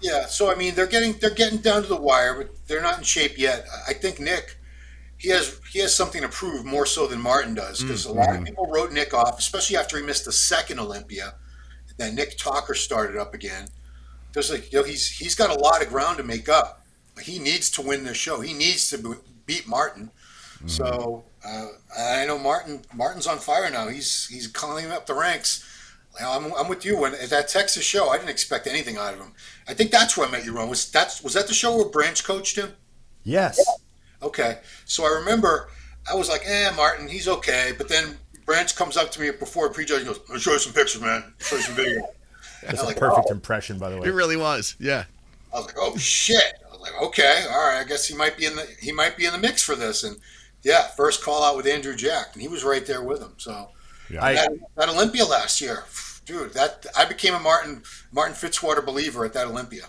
Yeah, so I mean they're getting down to the wire, but they're not in shape yet. I think Nick he has something to prove more so than Martin does because a lot of Mm-hmm. people wrote Nick off, especially after he missed the second Olympia. Then Nick Talker started up again. There's like he's got a lot of ground to make up. He needs to win this show. He needs to beat Martin. Mm-hmm. So I know Martin's on fire now. He's climbing up the ranks. I'm with you. When at that Texas show, I didn't expect anything out of him. I think that's where I met you, Ron. Was that the show where Branch coached him? Yes. Okay, so I remember I was like, Martin, he's okay. But then Branch comes up to me before pre-judge and goes, "Let me show you some pictures, man. Show you some video." And That's I'm a like, perfect oh, impression, by the It way. really was. Yeah. I was like, oh shit. I was like, okay, all right. I guess he might be in the mix for this. And yeah, first call out with Andrew Jack, and he was right there with him. So Yeah. Yeah. I that Olympia last year, dude, that I became a Martin Fitzwater believer at that Olympia.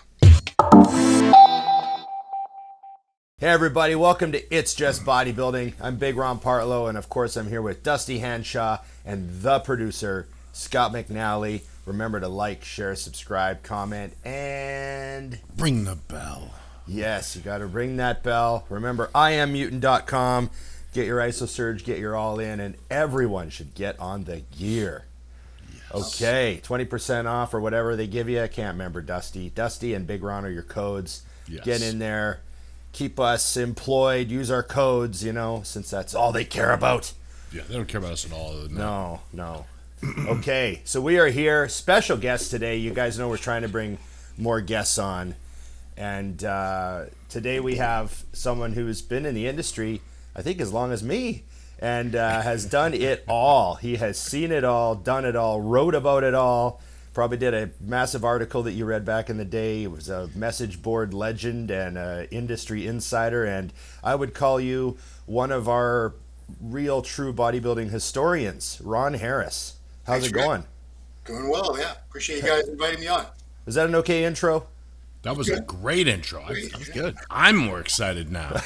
Hey everybody, welcome to It's Just Bodybuilding. I'm Big Ron Partlow, and of course I'm here with Dusty Hanshaw and the producer, Scott McNally. Remember to like, share, subscribe, comment, and Ring the bell. yes, you got to ring that bell. Remember, IamMutant.com. Get your IsoSurge, get your all in, and everyone should get on the gear. Okay, 20% off or whatever they give you. I can't remember, Dusty. Dusty and Big Ron are your codes. Yes. Get in there. Keep us employed. Use our codes, since that's all they care about. Yeah, they don't care about us at all. Other than that. No. Okay, so we are here. Special guest today. You guys know we're trying to bring more guests on. And today we have someone who's been in the industry, I think, as long as me, and has done it all. He has seen it all, done it all, wrote about it all. Probably did a massive article that you read back in the day. It was a message board legend and an industry insider. And I would call you one of our real, true bodybuilding historians, Ron Harris. How's Thanks, it Rick. going? Doing well, yeah. Appreciate you guys inviting me on. Was that an okay intro? That was a great intro. That was good. I'm more excited now.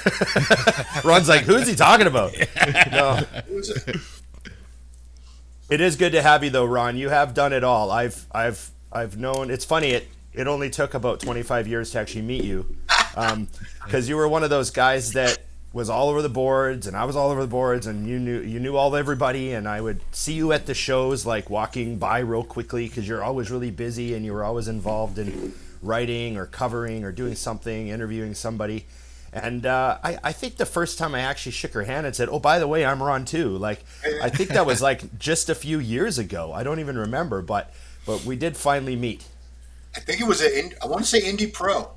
Ron's like, who's he talking about? No. Who is it? It is good to have you though, Ron. You have done it all. I've known. It's funny. It only took about 25 years to actually meet you, because you were one of those guys that was all over the boards, and I was all over the boards, and you knew all everybody, and I would see you at the shows, like walking by real quickly, because you're always really busy, and you were always involved in writing or covering or doing something, interviewing somebody. And I think the first time I actually shook her hand and said, "Oh, by the way, I'm Ron too." Like, I think that was like just a few years ago. I don't even remember, but we did finally meet. I think it was I want to say Indie Pro.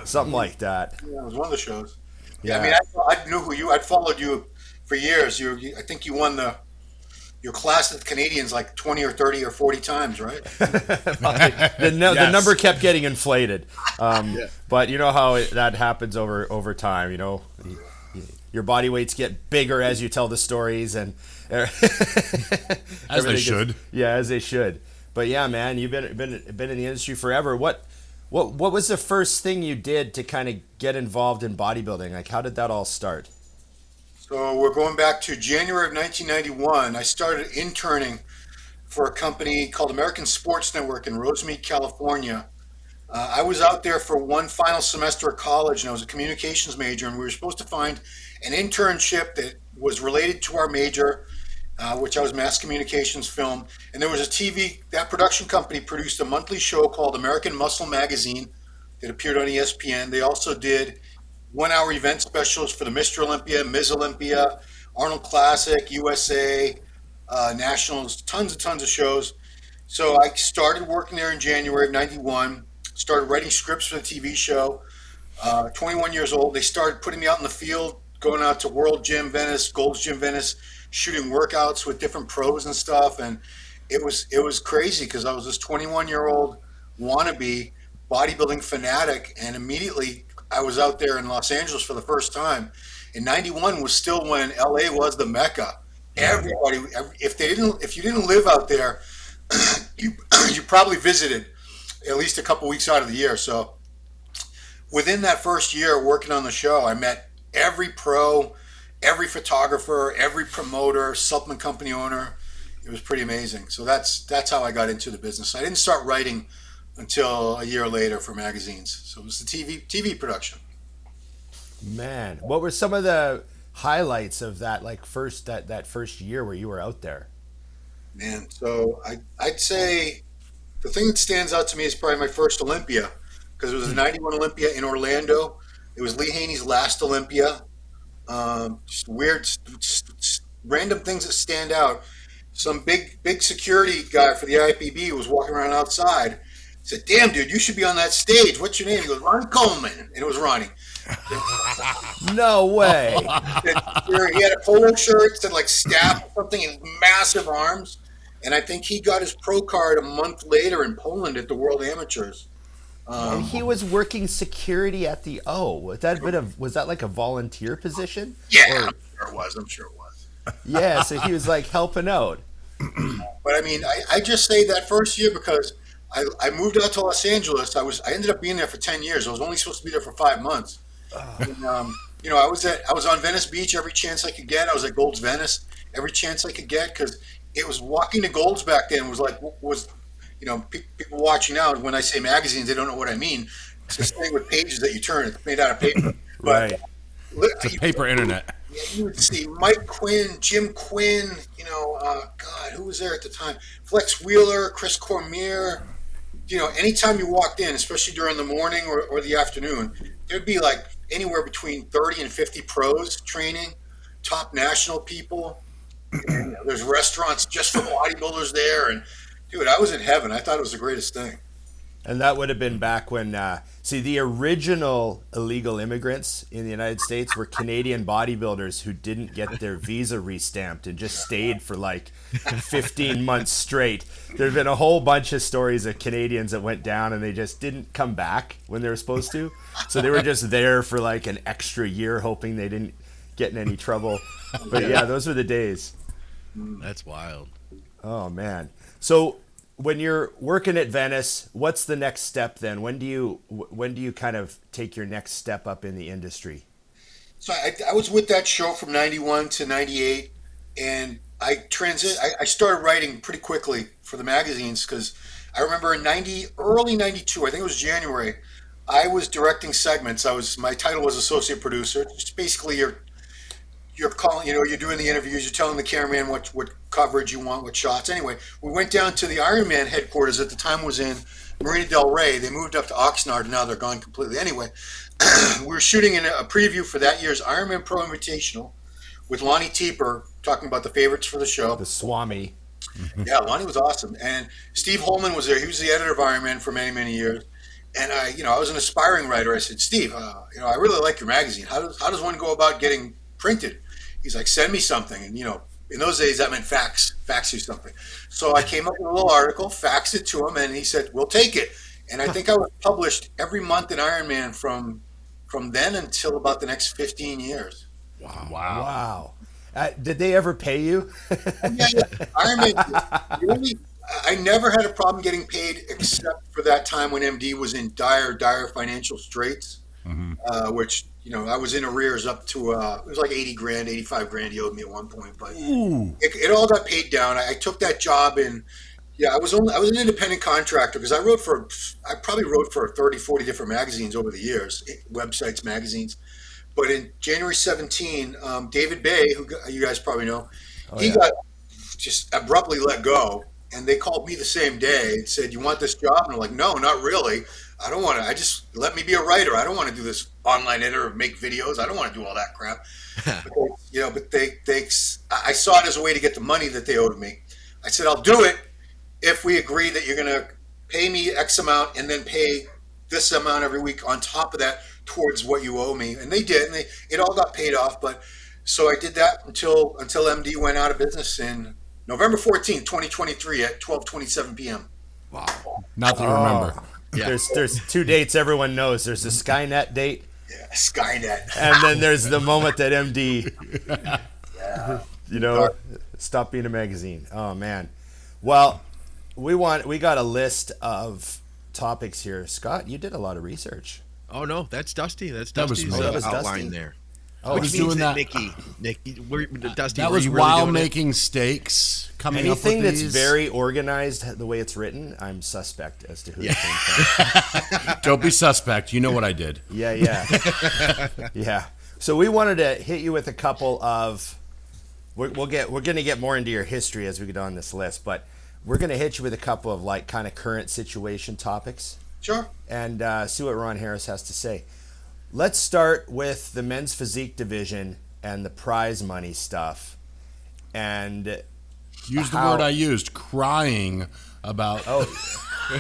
Something like that. Yeah, it was one of the shows. Yeah, I Yeah. mean, I knew I'd followed you for years. I think you won your class of Canadians like 20 or 30 or 40 times, right? The Yes. number kept getting inflated. Yeah. But you know how that happens over time. Your body weights get bigger as you tell the stories, and As everything they should. Yeah, as they should. But yeah, man, you've been in the industry forever. What was the first thing you did to kind of get involved in bodybuilding? Like, how did that all start? So we're going back to January of 1991. I started interning for a company called American Sports Network in Rosemead, California. I was out there for one final semester of college, and I was a communications major, and we were supposed to find an internship that was related to our major, which I was mass communications film. And there was a that production company produced a monthly show called American Muscle Magazine that appeared on ESPN. They also did 1 hour event specials for the Mr. Olympia, Ms. Olympia, Arnold Classic, USA, Nationals, tons and tons of shows. So I started working there in January of 91, started writing scripts for the TV show. 21 years old, they started putting me out in the field, going out to World Gym Venice, Gold's Gym Venice, shooting workouts with different pros and stuff. And it was crazy because I was this 21-year-old wannabe bodybuilding fanatic, and immediately I was out there in Los Angeles for the first time. And 91 was still when LA was the Mecca. Everybody, if you didn't live out there, you you probably visited at least a couple weeks out of the year. So within that first year working on the show, I met every pro, every photographer, every promoter, supplement company owner. It was pretty amazing. So that's how I got into the business. I didn't start writing until a year later for magazines. So it was the TV production. Man, what were some of the highlights of that that first year where you were out there? Man, so I'd say the thing that stands out to me is probably my first Olympia, because it was the '91 Olympia in Orlando. It was Lee Haney's last Olympia. Just weird, random things that stand out. Some big security guy for the IPB was walking around outside. He said, "Damn, dude, you should be on that stage. What's your name?" He goes, "Ronnie Coleman," and it was Ronnie. No way. He had a polo shirt that said like staff or something and massive arms. And I think he got his pro card a month later in Poland at the World Amateurs. And he was working security at the O. Was that like a volunteer position? Yeah, I'm sure it was. Yeah, so he was like helping out. But I mean, I just say that first year because I moved out to Los Angeles. I ended up being there for 10 years. I was only supposed to be there for 5 months. And, I was on Venice Beach every chance I could get. I was at Gold's Venice every chance I could get, because it was walking to Gold's back then people watching now, when I say magazines, they don't know what I mean. It's this thing with pages that you turn. It's made out of paper. Right. It's a paper internet. You would see Mike Quinn, Jim Quinn, God, who was there at the time? Flex Wheeler, Chris Cormier. Anytime you walked in, especially during the morning or the afternoon, there'd be like anywhere between 30 and 50 pros training, top national people. There's restaurants just for bodybuilders there. And, dude, I was in heaven. I thought it was the greatest thing. And that would have been back when, the original illegal immigrants in the United States were Canadian bodybuilders who didn't get their visa restamped and just stayed for like 15 months straight. There's been a whole bunch of stories of Canadians that went down and they just didn't come back when they were supposed to. So they were just there for like an extra year, hoping they didn't get in any trouble. But yeah, those were the days. That's wild. Oh, man. So when you're working at Venice, what's the next step then? When do you kind of take your next step up in the industry? So I was with that show from 91 to 98, and I started writing pretty quickly for the magazines, because I remember in early 92, I think it was January, I was directing segments. My title was associate producer. Just basically you're calling, you're doing the interviews, you're telling the cameraman what coverage you want, what shots. Anyway, we went down to the Ironman headquarters. At the time was in Marina del Rey. They moved up to Oxnard, and now they're gone completely. Anyway, we were shooting a preview for that year's Ironman Pro Invitational with Lonnie Teeper talking about the favorites for the show. The Swami. Yeah, Lonnie was awesome. And Steve Holman was there. He was the editor of Ironman for many, many years. And I was an aspiring writer. I said, "Steve, I really like your magazine. How does one go about getting printed?" He's like, "Send me something." And, in those days that meant fax you something. So I came up with a little article, faxed it to him, and he said, "We'll take it." And I think I was published every month in Ironman from then until about the next 15 years. Wow. Did they ever pay you? Yeah. Ironman, really, I never had a problem getting paid, except for that time when MD was in dire financial straits, which, I was in arrears up to, it was like 80 grand, 85 grand he owed me at one point, but it all got paid down. I took that job, and I was an independent contractor, because I probably wrote for 30, 40 different magazines over the years, websites, magazines. But in January 17, David Bay, who you guys probably know, he got just abruptly let go. And they called me the same day and said, "You want this job?" And I'm like, "No, not really. I don't want to. Let me be a writer. I don't want to do this online editor, make videos. I don't want to do all that crap." I saw it as a way to get the money that they owed me. I said, "I'll do it if we agree that you're going to pay me X amount and then pay this amount every week on top of that towards what you owe me." And they did, and it all got paid off. But so I did that until MD went out of business in November 14th, 2023 at 12:27 p.m. Wow. Not that you remember. Yeah. There's two dates everyone knows. There's the Skynet date. Yeah, Skynet. And then there's the moment that MD, stopped being a magazine. Oh, man. Well, we got a list of topics here. Scott, you did a lot of research. Oh, no, that's Dusty. That's That was Dusty's me. That was outline Dusty? there. I was Which means doing that, that. Nicky, Dusty, That were was you really while doing it? making steaks. Coming Anything up that's with these. very organized, the way it's written, I'm suspect as to who it came from. Don't be suspect. You know what I did. Yeah, yeah. So we wanted to hit you with a couple of. We're going to get more into your history as we get on this list, but we're going to hit you with a couple of like kind of current situation topics. Sure. And see what Ron Harris has to say. Let's start with the men's physique division and the prize money stuff. And Use the word I used. Crying about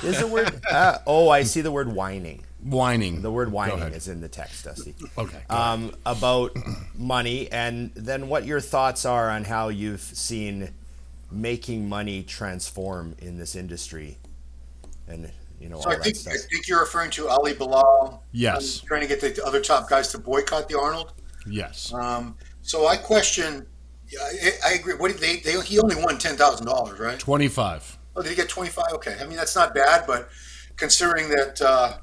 is the word? I see the word whining. whining. The word Go whining ahead. is in the text, Dusty. Okay. About money, and then what your thoughts are on how you've seen making money transform in this industry, and So all I that think stuff. you're referring to Ali Bilal. Yes. Trying to get the other top guys to boycott the Arnold. Yes. So I question. Yeah, I agree. What did he only won $10,000, right? 25. Oh, did he get 25? Okay. I mean, that's not bad, but considering that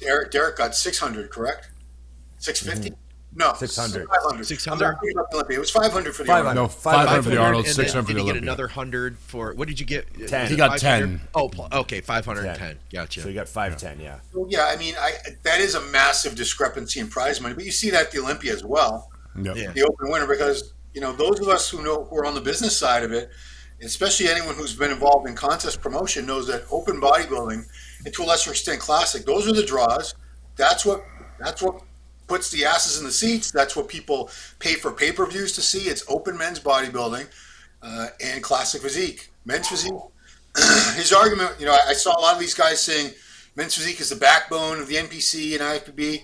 Derek got 600, correct? 650? No, 600. 500. 600? It was 500 for the 500. Arnold. No, 500 for the 500, Arnold, and 600 then for the did he get Olympia. another 100 for what did you get? 10. He got 500? 10. Oh, okay, 510. 10. Gotcha. So you got 510, yeah. Well, yeah, I mean, that is a massive discrepancy in prize money, but you see that at the Olympia as well, Yep. Yeah. the open winner, because those of us who are on the business side of it, especially anyone who's been involved in contest promotion, knows that open bodybuilding, and to a lesser extent classic, those are the draws. That's what puts the asses in the seats. That's what people pay for pay-per-views to see. It's open men's bodybuilding and classic physique. Men's physique. His argument, I saw a lot of these guys saying men's physique is the backbone of the NPC and IFBB,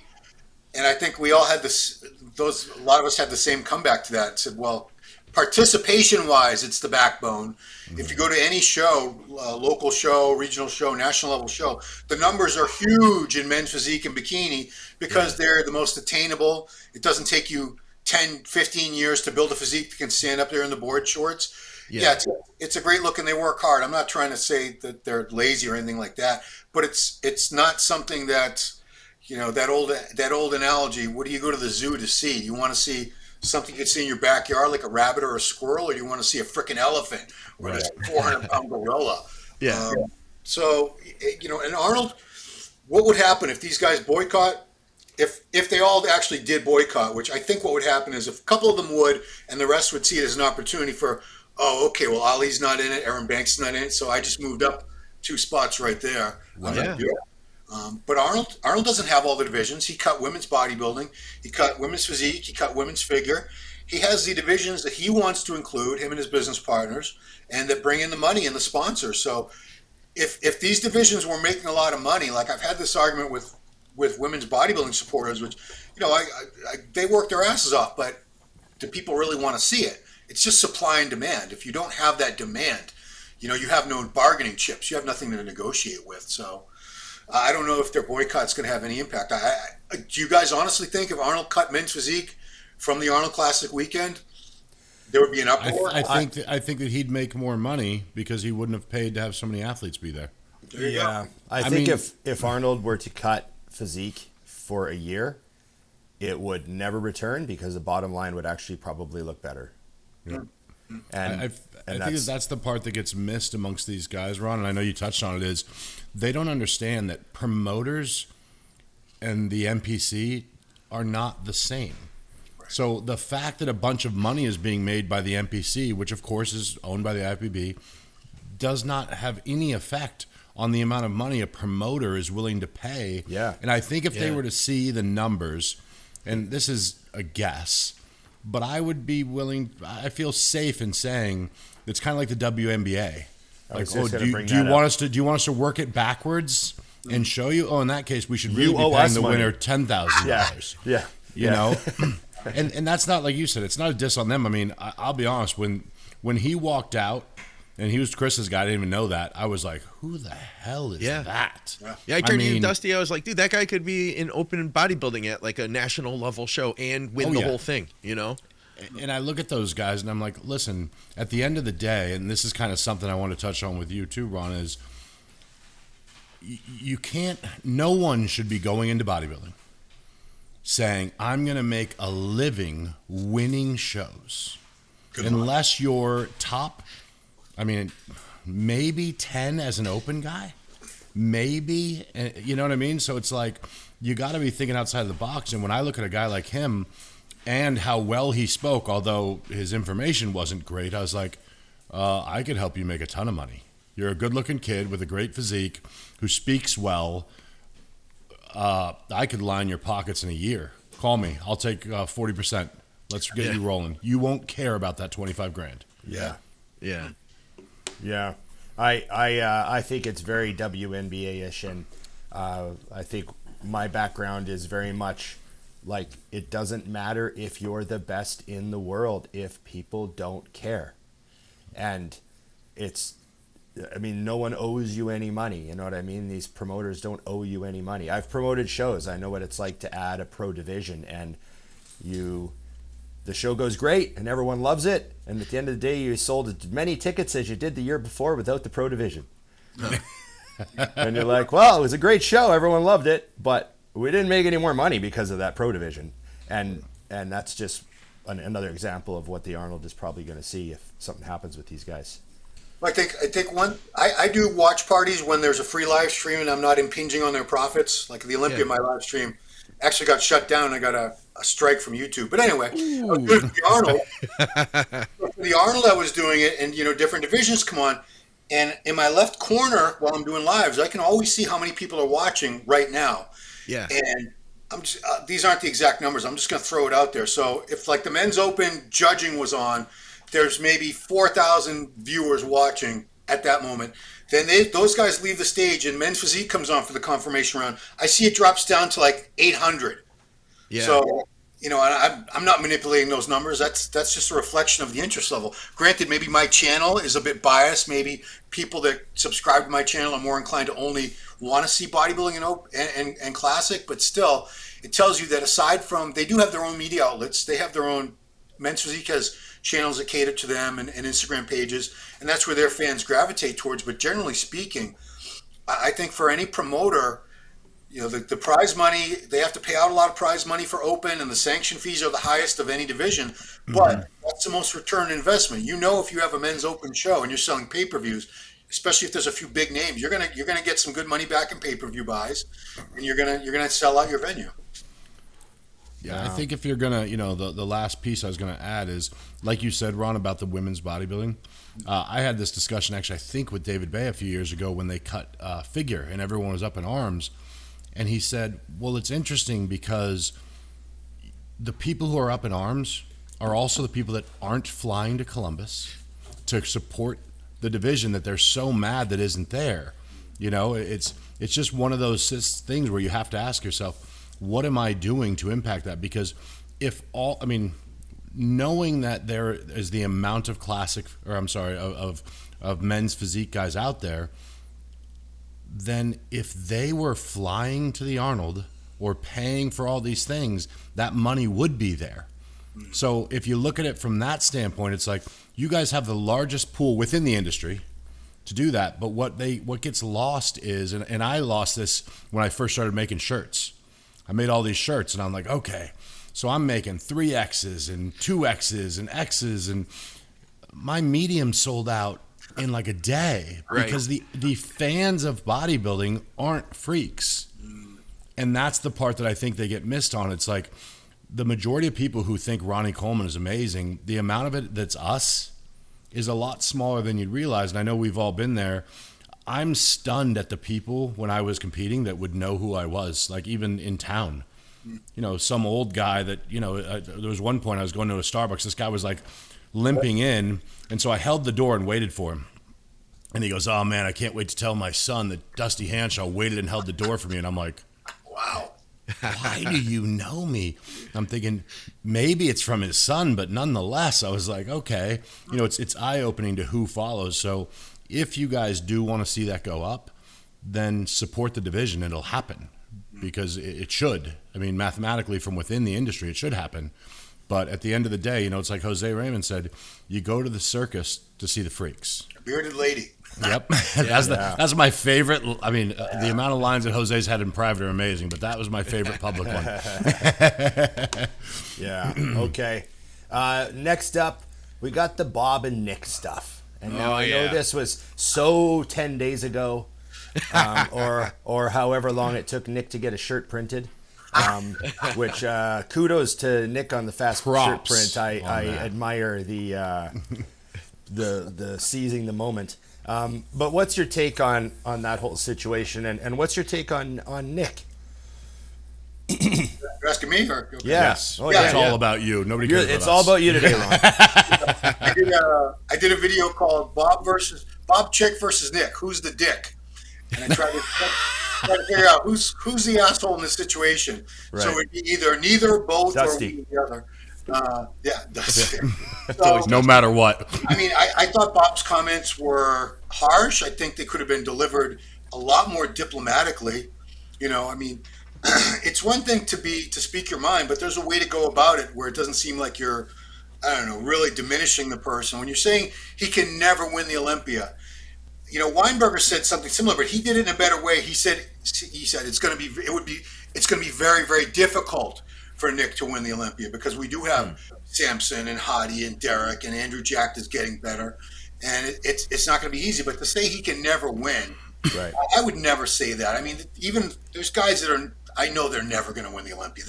and I think we all had this. A lot of us had the same comeback to that and said, well, participation-wise, it's the backbone. If you go to any show, local show, regional show, national level show, the numbers are huge in men's physique and bikini because they're the most attainable. It doesn't take you 10, 15 years to build a physique that can stand up there in the board shorts. Yeah, it's a great look and they work hard. I'm not trying to say that they're lazy or anything like that, but it's not something that, that old analogy. What do you go to the zoo to see? You want to see something you can see in your backyard like a rabbit or a squirrel, or you want to see a freaking elephant or a 400-pound gorilla? Yeah. And Arnold, what would happen if these guys boycott? If they all actually did boycott, which I think what would happen is if a couple of them would, and the rest would see it as an opportunity for, well, Ali's not in it, Aaron Banks is not in it, so I just moved up 2 spots right there. I'm gonna do it. But Arnold doesn't have all the divisions. He cut women's bodybuilding, he cut women's physique, he cut women's figure. He has the divisions that he wants to include, him and his business partners, and that bring in the money and the sponsors. So if these divisions were making a lot of money, like I've had this argument with women's bodybuilding supporters, which, they work their asses off, but do people really want to see it? It's just supply and demand. If you don't have that demand, you have no bargaining chips. You have nothing to negotiate with. So I don't know if their boycott's going to have any impact. Do you guys honestly think if Arnold cut men's physique from the Arnold Classic weekend, there would be an uproar? I think that he'd make more money because he wouldn't have paid to have so many athletes be there. There you go. I think if Arnold were to cut physique for a year, it would never return because the bottom line would actually probably look better. Yeah. And I think that's the part that gets missed amongst these guys, Ron, and I know you touched on it, is they don't understand that promoters and the NPC are not the same. So the fact that a bunch of money is being made by the NPC, which of course is owned by the IFBB, does not have any effect on the amount of money a promoter is willing to pay. Yeah. And I think if they were to see the numbers, and this is a guess, but I would be willing, I feel safe in saying it's kind of like the WNBA. Like, do you want us to work it backwards and show you? Oh, in that case, we should really be paying the winner $10,000. Yeah. You know? And that's not, like you said, it's not a diss on them. I mean, I'll be honest, when he walked out, and he was Chris's guy, I didn't even know that, I was like, who the hell is that? Yeah, I turned to you, Dusty. I was like, dude, that guy could be in open bodybuilding at like a national level show and win the whole thing, And I look at those guys and I'm like, listen, at the end of the day, and this is kind of something I want to touch on with you too, Ron, is you can't, no one should be going into bodybuilding saying, I'm going to make a living winning shows. Good Unless you're top, I mean, maybe 10 as an open guy. Maybe, you know what I mean? So it's like, you got to be thinking outside of the box. And when I look at a guy like him and how well he spoke, although his information wasn't great, I was like, I could help you make a ton of money. You're a good-looking kid with a great physique who speaks well. I could line your pockets in a year. Call me. I'll take 40%. Let's get you rolling. You won't care about that 25 grand. Yeah. Yeah. Yeah. I think it's very WNBA-ish, and I think my background is very much like, it doesn't matter if you're the best in the world if people don't care. And no one owes you any money. You know what I mean? These promoters don't owe you any money. I've promoted shows. I know what it's like to add a pro division, and the show goes great and everyone loves it. And at the end of the day, you sold as many tickets as you did the year before without the pro division. And you're like, well, it was a great show. Everyone loved it, but we didn't make any more money because of that pro division. And that's just another example of what the Arnold is probably going to see if something happens with these guys. I think I do watch parties when there's a free live stream and I'm not impinging on their profits. Like the Olympia, my live stream actually got shut down. I got a strike from YouTube. But anyway, I was doing the Arnold. For the Arnold, I was doing it, and different divisions come on. And in my left corner, while I'm doing lives, I can always see how many people are watching right now. Yeah. And I'm just, these aren't the exact numbers. I'm just going to throw it out there. So if like the men's open judging was on, there's maybe 4,000 viewers watching at that moment. Then those guys leave the stage and men's physique comes on for the confirmation round. I see it drops down to like 800. Yeah. So, I'm not manipulating those numbers. That's just a reflection of the interest level. Granted, maybe my channel is a bit biased. Maybe people that subscribe to my channel are more inclined to only want to see bodybuilding and classic, but still, it tells you that aside from, they do have their own media outlets. They have their own, men's physique has channels that cater to them and Instagram pages, and that's where their fans gravitate towards. But generally speaking, I think for any promoter, the prize money, they have to pay out a lot of prize money for open, and the sanction fees are the highest of any division, but that's the most return investment. If you have a men's open show and you're selling pay-per-views, especially if there's a few big names, you're gonna get some good money back in pay-per-view buys, and you're gonna sell out your venue. Yeah, I think if you're gonna, the last piece I was gonna add is, like you said, Ron, about the women's bodybuilding. I had this discussion actually, I think, with David Bay a few years ago when they cut figure and everyone was up in arms, and he said, "Well, it's interesting because the people who are up in arms are also the people that aren't flying to Columbus to support the division that they're so mad that isn't there." It's just one of those things where you have to ask yourself, what am I doing to impact that? Because knowing that there is the amount of of men's physique guys out there, then if they were flying to the Arnold or paying for all these things, that money would be there. So if you look at it from that standpoint, it's like, you guys have the largest pool within the industry to do that. But what gets lost is, and I lost this when I first started making shirts. I made all these shirts, and I'm like, okay, so I'm making 3Xs and 2Xs and Xs, and my medium sold out in like a day, because the fans of bodybuilding aren't freaks. And that's the part that I think they get missed on. It's like, the majority of people who think Ronnie Coleman is amazing, the amount of it that's us is a lot smaller than you'd realize. And I know we've all been there. I'm stunned at the people when I was competing that would know who I was, like even in town. Some old guy that, there was one point I was going to a Starbucks. This guy was like limping in. And so I held the door and waited for him. And he goes, "Oh man, I can't wait to tell my son that Dusty Hanshaw waited and held the door for me." And I'm like, wow. Why do you know me? I'm thinking maybe it's from his son, but nonetheless, I was like, okay, it's eye-opening to who follows. So if you guys do want to see that go up, then support the division. It'll happen, because it should. Mathematically, from within the industry, it should happen. But at the end of the day, it's like Jose Raymond said, you go to the circus to see the freaks. bearded lady. Yep, that's my favorite. I mean, the amount of lines that Jose's had in private are amazing, but that was my favorite public one. Yeah. Okay. Next up, we got the Bob and Nick stuff, and now I know this was so 10 days ago, or however long it took Nick to get a shirt printed. Which kudos to Nick on the fast shirt print. I admire the seizing the moment. But what's your take on that whole situation, and what's your take on Nick? You're asking me? Or, okay. Yes. Oh, yeah, it's all about you. Nobody cares about It's us. all about you today, Ron. I did a video called Bob Chick versus Nick. Who's the dick? And I tried to figure out who's the asshole in this situation. Right. So it'd be either neither, both, Dusty. or the other. Dusty. So, no matter what. I mean, I thought Bob's comments were harsh. I think they could have been delivered a lot more diplomatically. You know, I mean, it's one thing to speak your mind, but there's a way to go about it where it doesn't seem like you're, I don't know, really diminishing the person. When you're saying he can never win the Olympia, you know, Weinberger said something similar, but he did it in a better way. He said it's going to be very, very difficult for Nick to win the Olympia because we do have Samson and Hadi and Derek and Andrew Jack is getting better, and it's not going to be easy. But to say he can never win, right? I would never say that. I mean, even there's guys that I know they're never going to win the Olympia.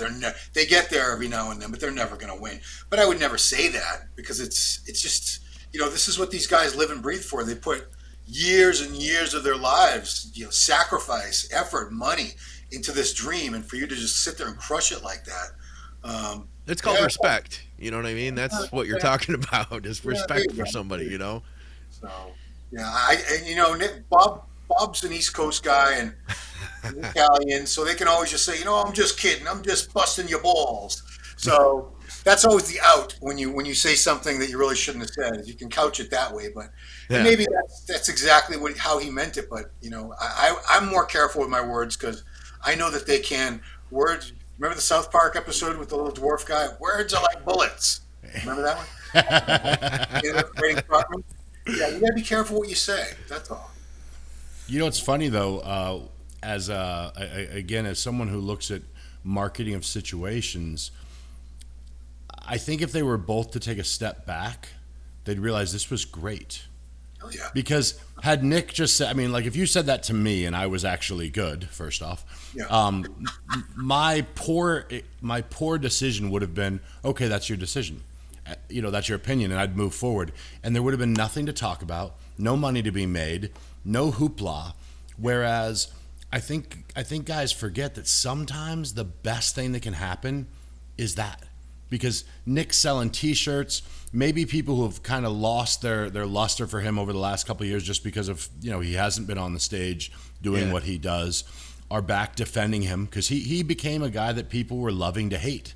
They get there every now and then, but they're never going to win. But I would never say that because it's just, you know, this is what these guys live and breathe for. They put years and years of their lives, you know, sacrifice, effort, money into this dream, and for you to just sit there and crush it like that. It's called respect. You know what I mean? That's what you're talking about, is respect for somebody, you know? So, yeah, Nick, Bob's an East Coast guy and Italian, so they can always just say, you know, I'm just kidding. I'm just busting your balls. So that's always the out when you say something that you really shouldn't have said. You can couch it that way, but maybe that's exactly how he meant it. But, you know, I'm more careful with my words because I know that they can. Words. Remember the South Park episode with the little dwarf guy? Words are like bullets. Remember that one? Yeah, you gotta be careful what you say. That's all. You know, it's funny though. As someone who looks at marketing of situations, I think if they were both to take a step back, they'd realize this was great. Oh yeah. Because had Nick just said, I mean, like if you said that to me and I was actually good, first off, my poor decision would have been, okay, that's your decision. You know, that's your opinion, and I'd move forward. And there would have been nothing to talk about, no money to be made, no hoopla. Whereas I think guys forget that sometimes the best thing that can happen is that. Because Nick's selling T-shirts, maybe people who have kind of lost their luster for him over the last couple of years just because of, you know, he hasn't been on the stage doing what he does, are back defending him because he became a guy that people were loving to hate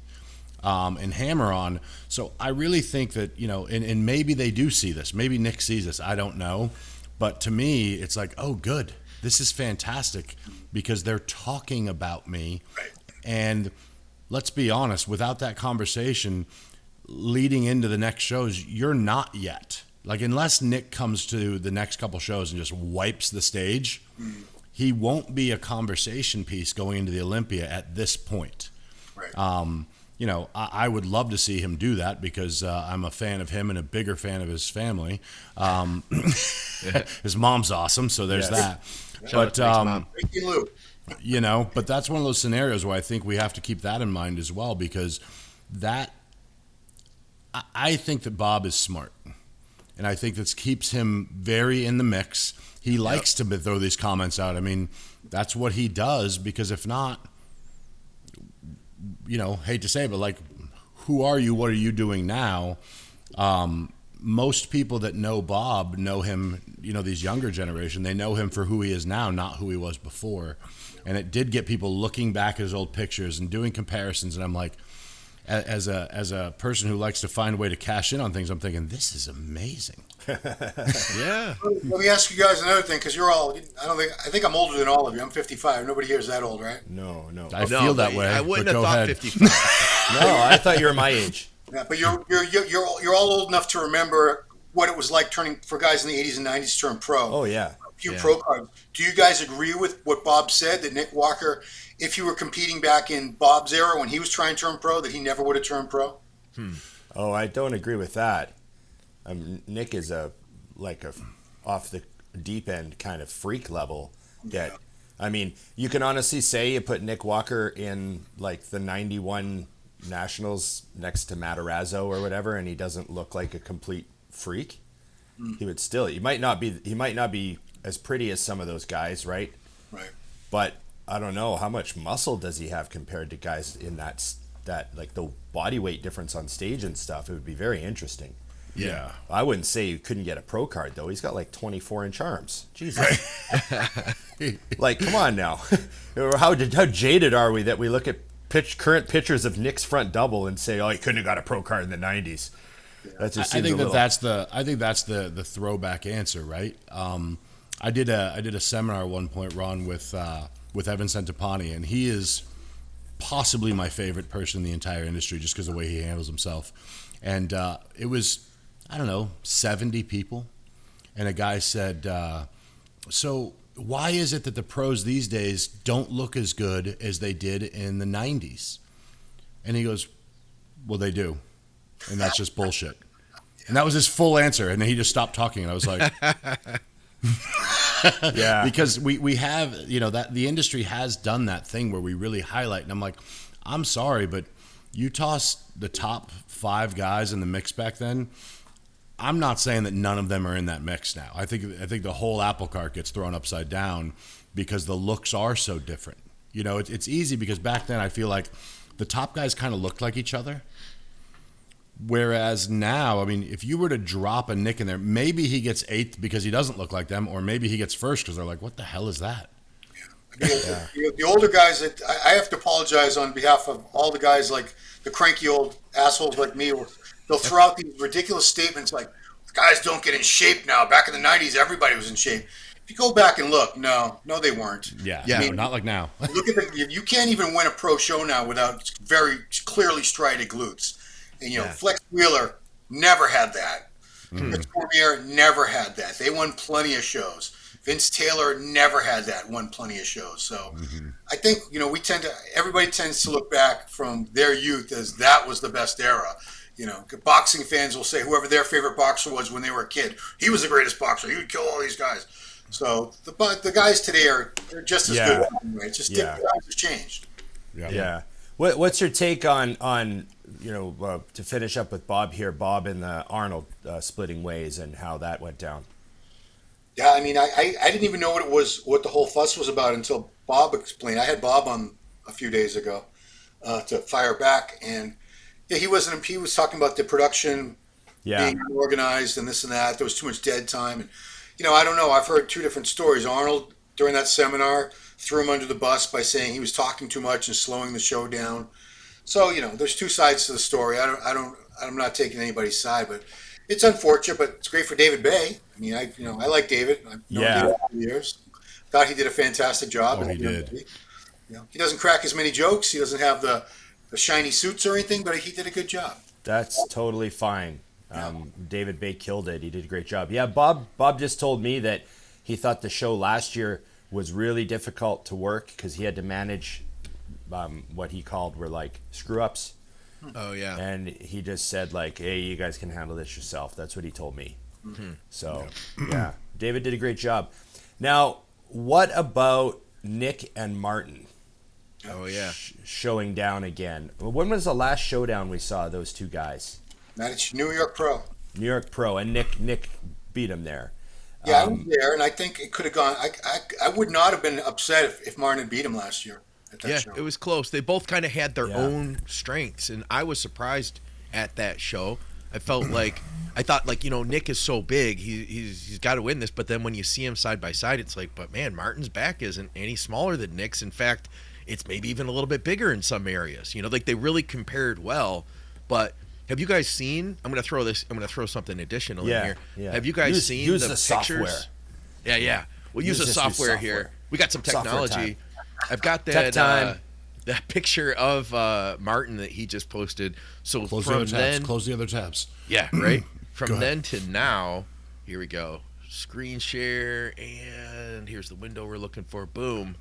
and hammer on. So I really think that, you know, and maybe they do see this. Maybe Nick sees this. I don't know. But to me, it's like, oh, good. This is fantastic because they're talking about me. And let's be honest, without that conversation leading into the next shows, you're not yet. Like, unless Nick comes to the next couple shows and just wipes the stage, he won't be a conversation piece going into the Olympia at this point. Right. You know, I would love to see him do that because I'm a fan of him and a bigger fan of his family. His mom's awesome, so there's that. But you know, but that's one of those scenarios where I think we have to keep that in mind as well, because that I think that Bob is smart, and I think that keeps him very in the mix. He likes to throw these comments out. I mean, that's what he does, because if not, you know, hate to say it, but like, who are you? What are you doing now? Most people that know Bob know him, you know, these younger generation, they know him for who he is now, not who he was before. And it did get people looking back at his old pictures and doing comparisons. And I'm like, as a person who likes to find a way to cash in on things, I'm thinking, this is amazing. Yeah. Let me ask you guys another thing, because you're all, I think I'm older than all of you. I'm 55. Nobody here is that old, right? No. I feel that way. I wouldn't but have go thought ahead. 55. No, I thought you were my age. Yeah, but you're all old enough to remember what it was like turning for guys in the 80s and 90s to turn pro. Oh yeah. A few pro cards. Do you guys agree with what Bob said, that Nick Walker, if he were competing back in Bob's era when he was trying to turn pro, that he never would have turned pro? Oh, I don't agree with that. Nick is a off the deep end kind of freak level. I mean, you can honestly say you put Nick Walker in like the 91 Nationals next to Matarazzo or whatever, and he doesn't look like a complete freak. He would still. He might not be as pretty as some of those guys, right? Right. But I don't know, how much muscle does he have compared to guys in that like the body weight difference on stage and stuff. It would be very interesting. Yeah. I wouldn't say he couldn't get a pro card though. He's got like 24-inch arms. Jesus. Like, come on now. How jaded are we that we look at current pictures of Nick's front double and say, oh, he couldn't have got a pro card in the 90s. That just I seems think a little... that's the throwback answer, right? I did a seminar at one point, Ron, with Evan Centopani, and he is possibly my favorite person in the entire industry just because of the way he handles himself. And it was, I don't know, 70 people, and a guy said, so why is it that the pros these days don't look as good as they did in the 90s? And he goes, well, they do. And that's just bullshit. And that was his full answer. And then he just stopped talking. And I was like, yeah, because we have, that the industry has done that thing where we really highlight. And I'm like, I'm sorry, but you toss the top 5 guys in the mix back then. I'm not saying that none of them are in that mix now. I think the whole apple cart gets thrown upside down because the looks are so different. It's easy because back then I feel like the top guys kind of looked like each other. Whereas now, I mean, if you were to drop a Nick in there, maybe he gets 8th because he doesn't look like them, or maybe he gets 1st because they're like, what the hell is that? The older guys, that I have to apologize on behalf of all the guys, like the cranky old assholes like me. They'll throw out these ridiculous statements like, guys don't get in shape now. Back in the 90s, everybody was in shape. If you go back and look, no, they weren't. Yeah, I mean, not like now. Look at you can't even win a pro show now without very clearly striated glutes. And, Flex Wheeler never had that. Fritz Cormier never had that. They won plenty of shows. Vince Taylor never had that, won plenty of shows. So I think, everybody tends to look back from their youth as that was the best era. Boxing fans will say whoever their favorite boxer was when they were a kid, he was the greatest boxer. He would kill all these guys. So the guys today they're just as good. It's just times have changed. Yeah. What's your take on to finish up with Bob here, Bob and the Arnold splitting ways and how that went down? Yeah, I mean, I didn't even know what the whole fuss was about until Bob explained. I had Bob on a few days ago to fire back, and he was talking about the production being organized and this and that. There was too much dead time, and I don't know. I've heard 2 different stories. Arnold during that seminar threw him under the bus by saying he was talking too much and slowing the show down. So there's 2 sides to the story. I'm not taking anybody's side, but it's unfortunate. But it's great for David Bay. I mean, I like David. I've known David for years. Thought he did a fantastic job. Oh, he did. He doesn't crack as many jokes. He doesn't have the shiny suits or anything, but he did a good job. That's totally fine. David Bay killed it. He did a great job. Yeah, Bob just told me that he thought the show last year was really difficult to work because he had to manage what he called were like screw ups. Oh yeah. And he just said like, hey, you guys can handle this yourself. That's what he told me. So yeah, David did a great job. Now, what about Nick and Martin? Oh yeah. Showing down again. When was the last showdown we saw those 2 guys? That's New York Pro. New York Pro, and Nick beat him there. Yeah, I was there, and I think it could have gone. I would not have been upset if Martin had beat him last year at that show. It was close. They both kind of had their own strengths, and I was surprised at that show. I thought Nick is so big, he's got to win this. But then when you see him side by side, it's like, but man, Martin's back isn't any smaller than Nick's. In fact, it's maybe even a little bit bigger in some areas. Like they really compared well. But have you guys seen? I'm going to throw something additional in here. Yeah. Have you guys seen use the pictures? Software. Yeah. We'll use the software here. We got some technology. I've got Tech time. That picture of Martin that he just posted. So Close the other tabs. Yeah, right. From then to now, here we go. Screen share, and here's the window we're looking for. Boom.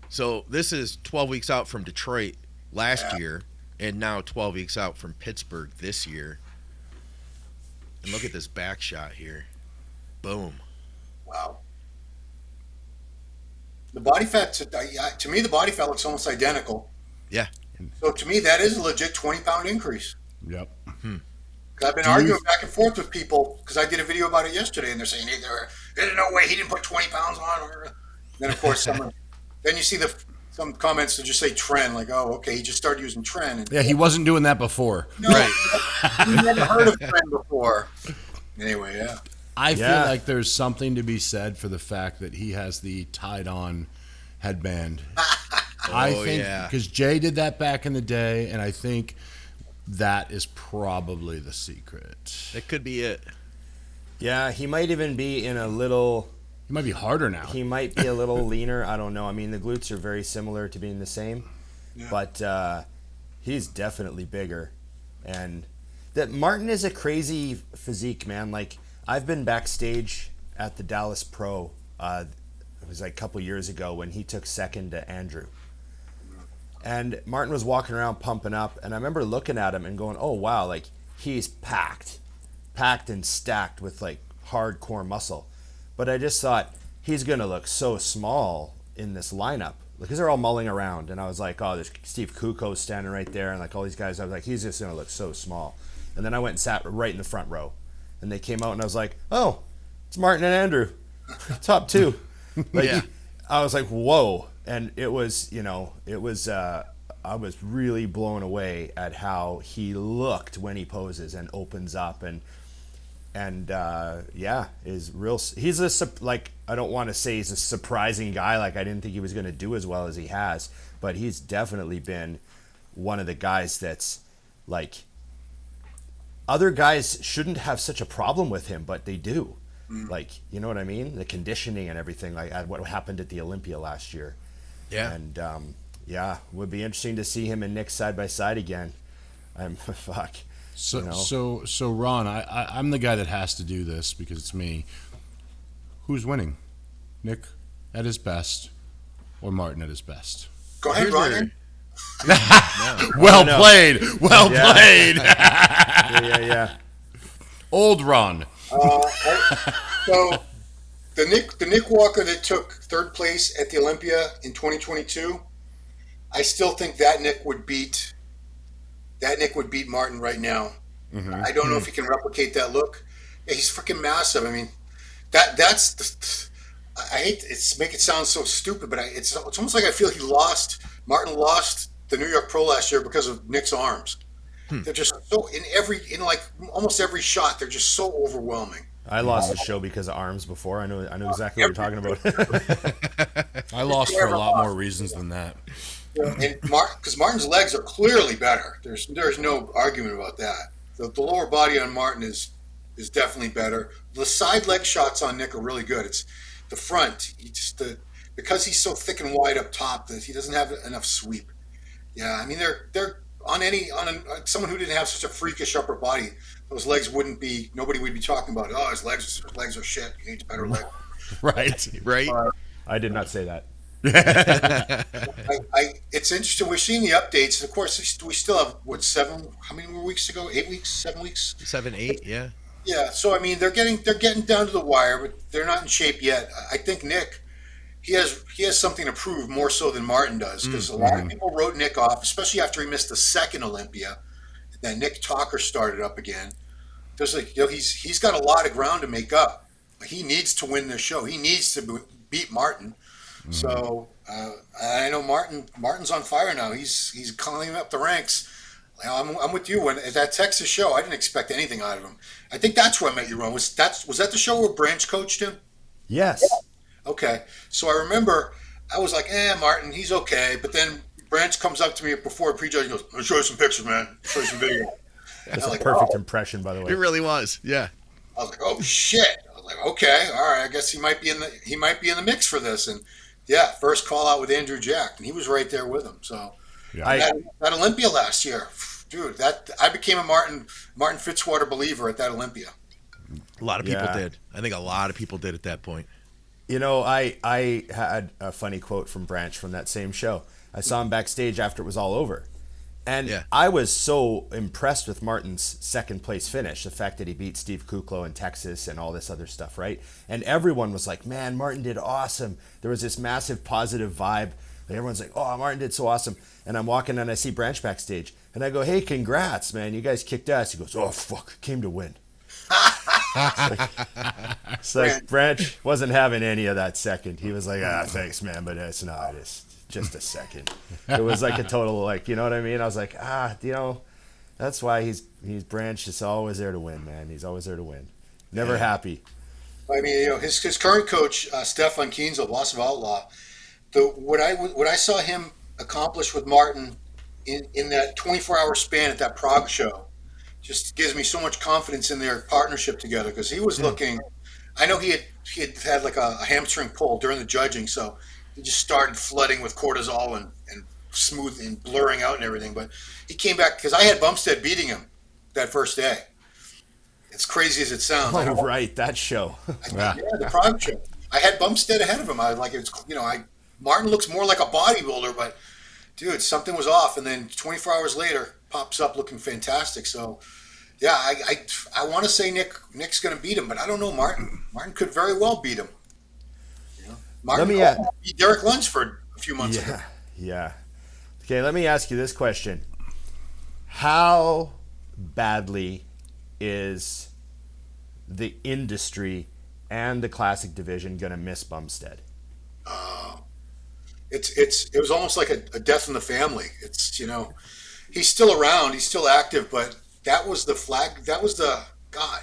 So this is 12 weeks out from Detroit last year, and now 12 weeks out from Pittsburgh this year. And look at this back shot here. Boom. Wow. The body fat, to me, the body fat looks almost identical. Yeah. So to me, that is a legit 20-pound increase. Yep. I've been arguing back and forth with people because I did a video about it yesterday, and they're saying, hey, there's no way he didn't put 20 pounds on. And then, of course, then you see some comments that just say trend, like, oh, okay, he just started using trend. And, Yeah, he wasn't doing that before. no, you never heard of trend before. Anyway, yeah. I feel like there's something to be said for the fact that he has the tied-on headband. I think because Jay did that back in the day, and I think that is probably the secret. That could be it. Yeah, he might even be in a little. He might be harder now. He might be a little leaner. I don't know. I mean, the glutes are very similar to being the same, but he's definitely bigger. And that Martin is a crazy physique, man. Like, I've been backstage at the Dallas Pro. It was like a couple years ago when he took second to Andrew. And Martin was walking around pumping up, and I remember looking at him and going, oh, wow, like, he's packed and stacked with, like, hardcore muscle. But I just thought, he's going to look so small in this lineup. Because they're all mulling around, and I was like, oh, there's Steve Kukoc standing right there, and, like, all these guys. I was like, he's just going to look so small. And then I went and sat right in the front row. And they came out, and I was like, oh, it's Martin and Andrew, top two. Like, I was like, whoa. And it was, I was really blown away at how he looked when he poses and opens up and is real. He's I don't want to say he's a surprising guy. Like, I didn't think he was going to do as well as he has, but he's definitely been one of the guys that's like, other guys shouldn't have such a problem with him, but they do. Like, you know what I mean? The conditioning and everything, like what happened at the Olympia last year. Yeah. And would be interesting to see him and Nick side by side again. Fuck. So Ron, I'm the guy that has to do this because it's me. Who's winning? Nick at his best or Martin at his best? Go ahead, Ryan. Well played. Well played. Yeah. Old Ron. So the Nick Walker that took third place at the Olympia in 2022, I still think that Nick would beat Martin right now. I don't know if he can replicate that look. Yeah, he's freaking massive. I mean, that's I hate to make it sound so stupid, but it's almost like I feel Martin lost the New York Pro last year because of Nick's arms. They're just so in like almost every shot, they're just so overwhelming. I lost the show because of arms before. I know exactly what you're talking about. I lost for a lot more reasons than that. And because Martin's legs are clearly better. There's no argument about that. The lower body on Martin is definitely better. The side leg shots on Nick are really good. It's the front. Because he's so thick and wide up top that he doesn't have enough sweep. Yeah, I mean they're on someone who didn't have such a freakish upper body, those legs nobody would be talking about it. Oh, his legs are shit. He needs a better leg. Right. I did not say that. It's interesting. We're seeing the updates. Of course, we still have how many more weeks to go? 8 weeks? 7 weeks? 7, 8, yeah. Yeah. So I mean, they're getting down to the wire, but they're not in shape yet. I think Nick, he has something to prove more so than Martin does, because a lot of people wrote Nick off, especially after he missed the second Olympia. Then Nick Talker started up again. There's he's got a lot of ground to make up. He needs to win this show. He needs to beat Martin. So I know Martin's on fire now. He's climbing up the ranks. I'm with you. At that Texas show, I didn't expect anything out of him. I think that's where I met you, Ron. Was that the show where Branch coached him? Yes. Okay. So I remember I was like, Martin, he's okay. But then Branch comes up to me before a prejudge and goes, "I'll show you some pictures, man. I'll show you some video." That's a perfect impression, by the way. It really was. Yeah. I was like, "Oh shit!" I was like, "Okay, all right. I guess he might be in the mix for this." And yeah, first call out with Andrew Jack, and he was right there with him. So that Olympia last year, dude, that I became a Martin Fitzwater believer at that Olympia. A lot of people Yeah. did. I think a lot of people did at that point. You know, I had a funny quote from Branch from that same show. I saw him backstage after it was all over. And Yeah. I was so impressed with Martin's second place finish, the fact that he beat Steve Kuklo in Texas and all this other stuff, right? And everyone was like, man, Martin did awesome. There was this massive positive vibe. Like everyone's like, oh, Martin did so awesome. And I'm walking and I see Branch backstage. And I go, hey, congrats, man. You guys kicked ass. He goes, oh, fuck, came to win. It's like Branch wasn't having any of that second. He was like, thanks, man, but it's not. It's just a second. It was like a total, like, you know what I mean? I was like, you know, that's why he's Branch is always there to win, man. He's always there to win. Never happy. I mean, you know, his current coach, Stefan Kienzel, Boss of Outlaw, what I saw him accomplish with Martin in that 24-hour span at that Prague show just gives me so much confidence in their partnership together, because he was looking. I know he had like a hamstring pull during the judging, so he just started flooding with cortisol and smooth and blurring out and everything. But he came back, because I had Bumstead beating him that first day. It's crazy as it sounds. Oh, right, that show. Yeah, the Prague show. I had Bumstead ahead of him. I was like, it's, you know, Martin looks more like a bodybuilder, but dude, something was off. And then 24 hours later, pops up looking fantastic. So, yeah, I want to say Nick's going to beat him, but I don't know Martin. Martin could very well beat him. You know? Martin beat Derek Lunsford a few months ago. Yeah. Okay, let me ask you this question. How badly is the industry and the classic division going to miss Bumstead? It was almost like a death in the family. It's, you know, he's still around, he's still active, but that was the flag. That was the God.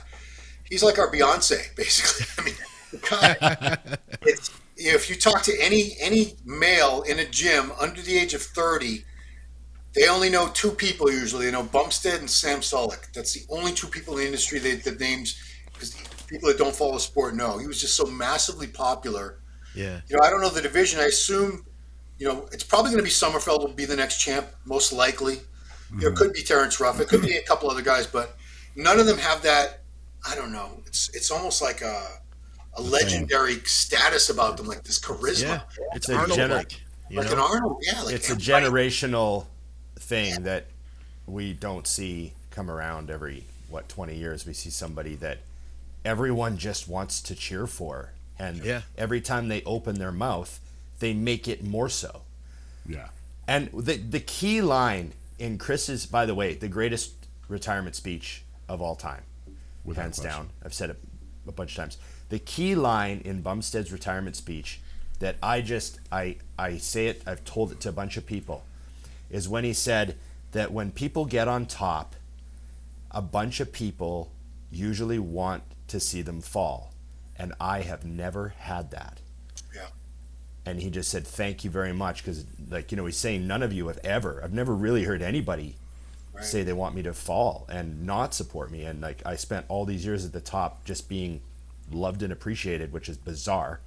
He's like our Beyonce, basically. I mean, the guy. It's, you know, if you talk to any male in a gym under the age of 30, they only know two people usually. They know Bumstead and Sam Sulek. That's the only two people in the industry that names, because people that don't follow the sport know. He was just so massively popular. Yeah. You know, I don't know the division. I assume, you know, it's probably going to be Sommerfeld will be the next champ, most likely. You know, it could be Terrence Ruff. It could be a couple other guys, but none of them have that. I don't know. It's almost like a legendary status about them, like this charisma. Yeah. It's a Arnold, gener- like an Arnold. Yeah, like It's a generational thing that we don't see come around every 20 years. We see somebody that everyone just wants to cheer for, and every time they open their mouth, they make it more so. Yeah. And the key line in Chris's, by the way, the greatest retirement speech of all time, hands down. I've said it a bunch of times. The key line in Bumstead's retirement speech that I say it, I've told it to a bunch of people, is when he said that when people get on top, a bunch of people usually want to see them fall. And I have never had that. Yeah. And he just said, thank you very much. Because, like, you know, he's saying none of you have ever, I've never really heard anybody say they want me to fall and not support me. And, like, I spent all these years at the top just being loved and appreciated, which is bizarre.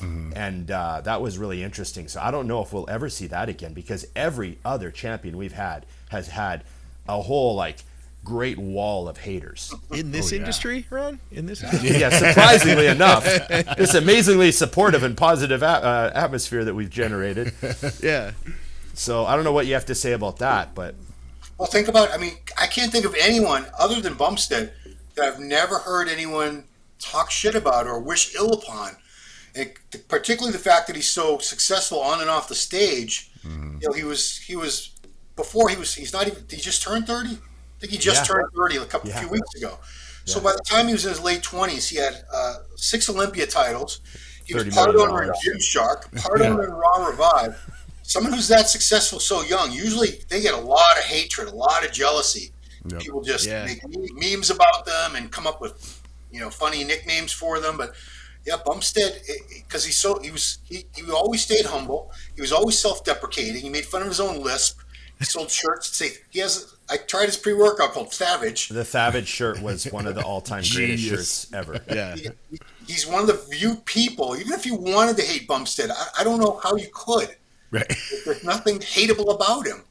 And that was really interesting. So I don't know if we'll ever see that again, because every other champion we've had has had a whole, like, great wall of haters. in this industry, Ron? In this industry? Yeah, surprisingly enough, this amazingly supportive and positive atmosphere that we've generated. Yeah. So I don't know what you have to say about that, but Well, think about. I mean, I can't think of anyone other than Bumstead that I've never heard anyone talk shit about or wish ill upon. And particularly the fact that he's so successful on and off the stage. You know, he's not even. He just turned 30. I think he just turned 30 a few weeks ago. So by the time he was in his late 20s, he had 6 Olympia titles. He was part owner in Gymshark, part owner in Raw Revive. Someone who's that successful so young, usually they get a lot of hatred, a lot of jealousy. Yep. People just make memes about them and come up with, you know, funny nicknames for them. But yeah, Bumstead, because he always stayed humble. He was always self-deprecating. He made fun of his own lisp. He sold shirts that say I tried his pre-workout called Savage. the Savage shirt was one of the all-time greatest shirts ever. Yeah. He's one of the few people, even if you wanted to hate Bumstead, I don't know how you could. Right. There's nothing hateable about him.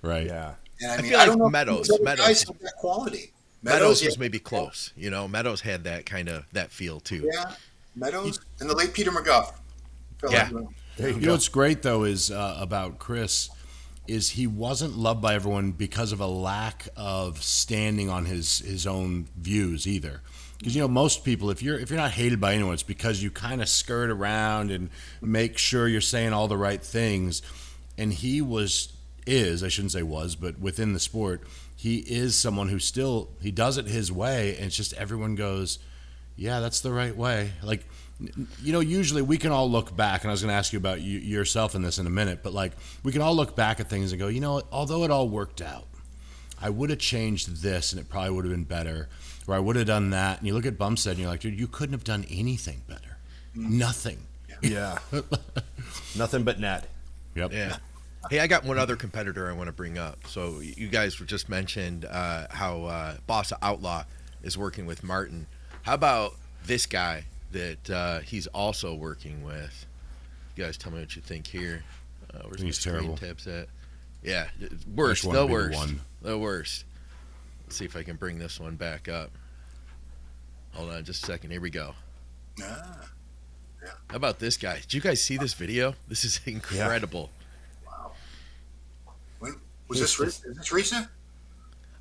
Right. Yeah. And I feel I don't like know if Meadows, these other Meadows, guys have that quality. Meadows yeah, was maybe close. You know, Meadows had that kind of that feel too. yeah, Meadows, and the late Peter McGuff. Felt Yeah. like, There you You go. know what's great though is about Chris is he wasn't loved by everyone because of a lack of standing on his own views either. Because most people, if you're not hated by anyone, it's because you kind of skirt around and make sure you're saying all the right things. And he I shouldn't say was, but within the sport, he is someone who he does it his way, and it's just everyone goes, yeah, that's the right way. Like, usually we can all look back, and I was going to ask you about yourself in this in a minute, but like we can all look back at things and go, although it all worked out, I would have changed this and it probably would have been better, or I would have done that. And you look at Bumstead and you're like, dude, you couldn't have done anything better. Nothing. Yeah. Nothing but net. Yep. Yeah. Hey, I got one other competitor I want to bring up. So you guys just mentioned how Boss Outlaw is working with Martin. How about this guy that he's also working with? You guys tell me what you think here. Where's He's my screen terrible. tips at? Yeah, worst, Which one the would be the worst, one? the worst. Let's see if I can bring this one back up. Hold on just a second. Here we go. Ah, How about this guy? Did you guys see this video? This is incredible. wow. When was this? Is this recent?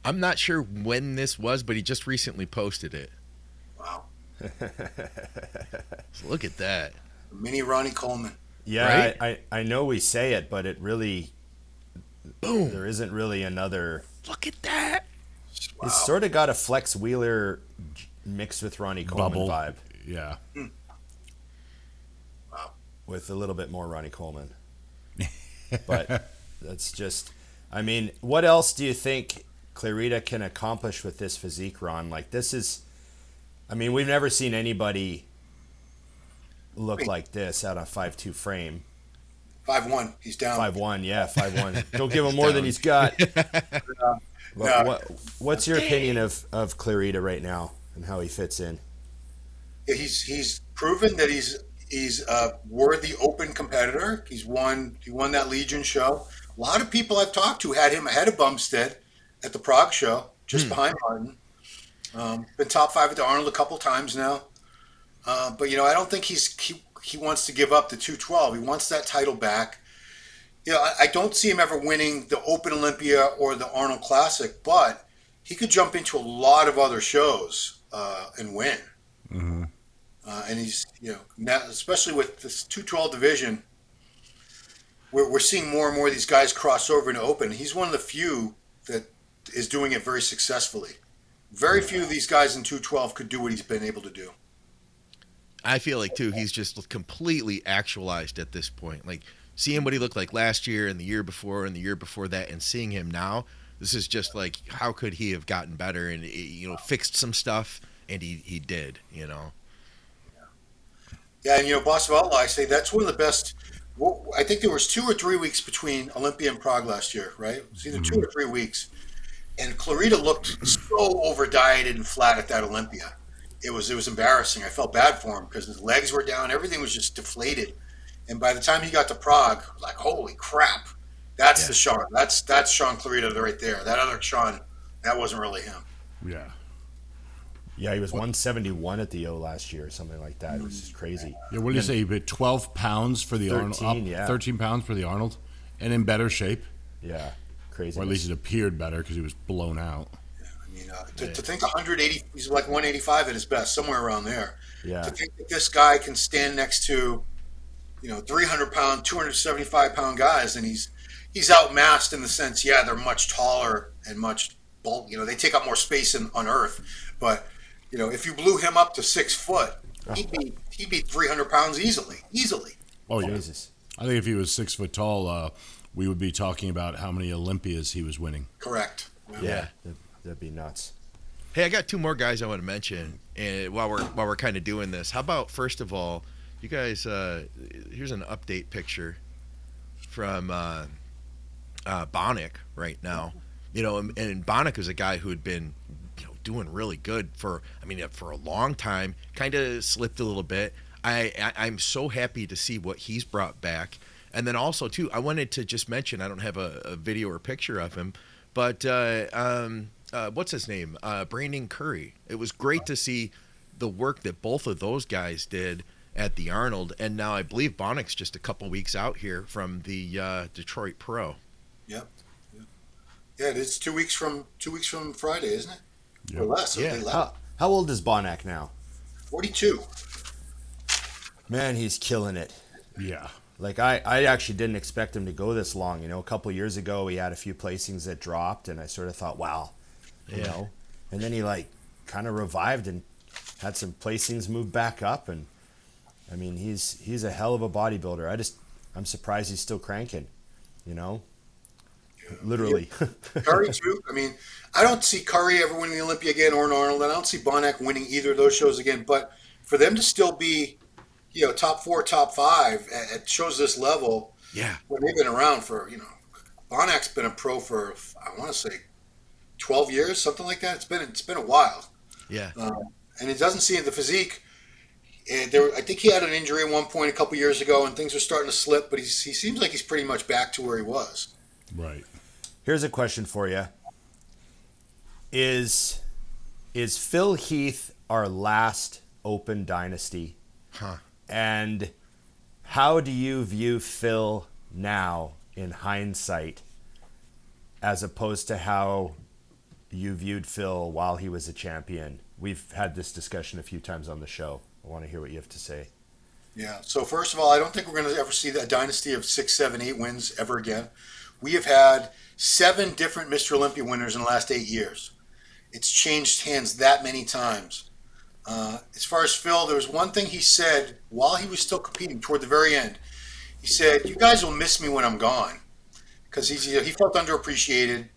I'm not sure when this was, but he just recently posted it. Wow. So look at that. Mini Ronnie Coleman. Yeah, Right? I know we say it, but it really, Boom. there isn't really another. Look at that. Wow. It's sort of got a Flex Wheeler mixed with Ronnie Coleman Bubble. vibe, Yeah. Wow. with a little bit more Ronnie Coleman. But that's just, I mean, what else do you think Clarita can accomplish with this physique, Ron? Like, this is, I mean, we've never seen anybody look like this out of 5'2" frame. 5'1". He's down. 5'1", yeah, 5'1". Don't give him more than he's got. Yeah. What's your opinion of Clarita right now and how he fits in? Yeah, he's proven that he's a worthy open competitor. He won that Legion show. A lot of people I've talked to had him ahead of Bumstead at the Prague show, just behind Martin. Been top 5 at the Arnold a couple times now. But I don't think he wants to give up the 212. He wants that title back. I don't see him ever winning the Open Olympia or the Arnold Classic, but he could jump into a lot of other shows and win. Mm-hmm. And he's, now, especially with this 212 division, we're seeing more and more of these guys cross over into Open. He's one of the few that is doing it very successfully. Very few of these guys in 212 could do what he's been able to do. I feel like, too, he's just completely actualized at this point. Like, seeing what he looked like last year and the year before and the year before that and seeing him now, this is just like, how could he have gotten better and, fixed some stuff? And he did, Yeah, and Boss of Outlaw, I say that's one of the best. Well, I think there was 2 or 3 weeks between Olympia and Prague last year, right? It was either 2 or 3 weeks. And Clarita looked so over dieted and flat at that Olympia. It was embarrassing. I felt bad for him because his legs were down. Everything was just deflated. And by the time he got to Prague, I was like, holy crap. That's the Shaun. That's Shaun Charida right there. That other Shaun, that wasn't really him. Yeah. Yeah, he was 171 at the O last year or something like that. It was just crazy. Yeah, what did you say? He hit 12 pounds for the 13, Arnold. yeah. 13 pounds for the Arnold, and in better shape, Yeah, crazy. or at least it appeared better because he was blown out. I mean, to think 180, he's like 185 at his best, somewhere around there. Yeah. To think that this guy can stand next to, 300-pound, 275-pound guys, and he's outmassed in the sense, they're much taller and much bulk. They take up more space on Earth, but if you blew him up to 6 foot, he'd be 300 pounds easily. Oh yeah. Jesus. I think if he was 6 foot tall, we would be talking about how many Olympias he was winning. Correct. Yeah, that'd be nuts. Hey, I got 2 more guys I want to mention, and while we're kind of doing this, how about first of all, you guys? Here's an update picture from Bonac right now. And Bonac is a guy who had been doing really good for a long time. Kind of slipped a little bit. I'm so happy to see what he's brought back. And then also too, I wanted to just mention, I don't have a video or picture of him, But what's his name? Brandon Curry. It was great to see the work that both of those guys did at the Arnold, and now I believe Bonac's just a couple weeks out here from the Detroit Pro. Yep. Yeah, it's 2 weeks from Friday, isn't it? Yep. Or less. Yeah. How old is Bonac now? 42. Man, he's killing it. Yeah. Like I actually didn't expect him to go this long. You know, a couple years ago he had a few placings that dropped, and I sort of thought, wow, you know. And then he like kind of revived and had some placings move back up, and I mean he's a hell of a bodybuilder. I'm surprised he's still cranking, you know. Literally. Curry too. I mean, I don't see Curry ever winning the Olympia again, or an Arnold, and I don't see Bonac winning either of those shows again. But for them to still be, you know, top 4, top 5 at shows this level, when they've been around for, you know, Bonac's been a pro for, I want to say 12 years, something like that. It's been a while. Yeah. And it doesn't seem the physique. I think he had an injury at one point a couple years ago, and things are starting to slip. But he seems like he's pretty much back to where he was. Right. Here's a question for you. Is Phil Heath our last open dynasty? Huh. And how do you view Phil now in hindsight, as opposed to how you viewed Phil while he was a champion? We've had this discussion a few times on the show. I want to hear what you have to say. Yeah. So first of all, I don't think we're going to ever see that dynasty of 6, 7, 8 wins ever again. We have had 7 different Mr. Olympia winners in the last 8 years. It's changed hands that many times. As far as Phil, there was one thing he said while he was still competing toward the very end. He said, "You guys will miss me when I'm gone," because he felt underappreciated,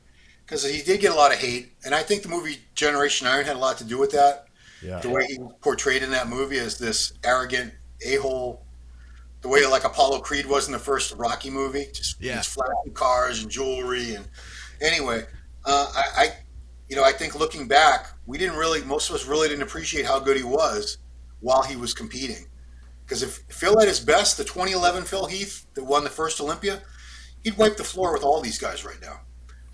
because he did get a lot of hate, and I think the movie Generation Iron had a lot to do with that. Yeah. The way he was portrayed in that movie as this arrogant a-hole, the way like Apollo Creed was in the first Rocky movie, just these flashy cars and jewelry. And anyway, I think looking back, most of us really didn't appreciate how good he was while he was competing. Because if Phil at his best, the 2011 Phil Heath that won the first Olympia, he'd wipe the floor with all these guys right now.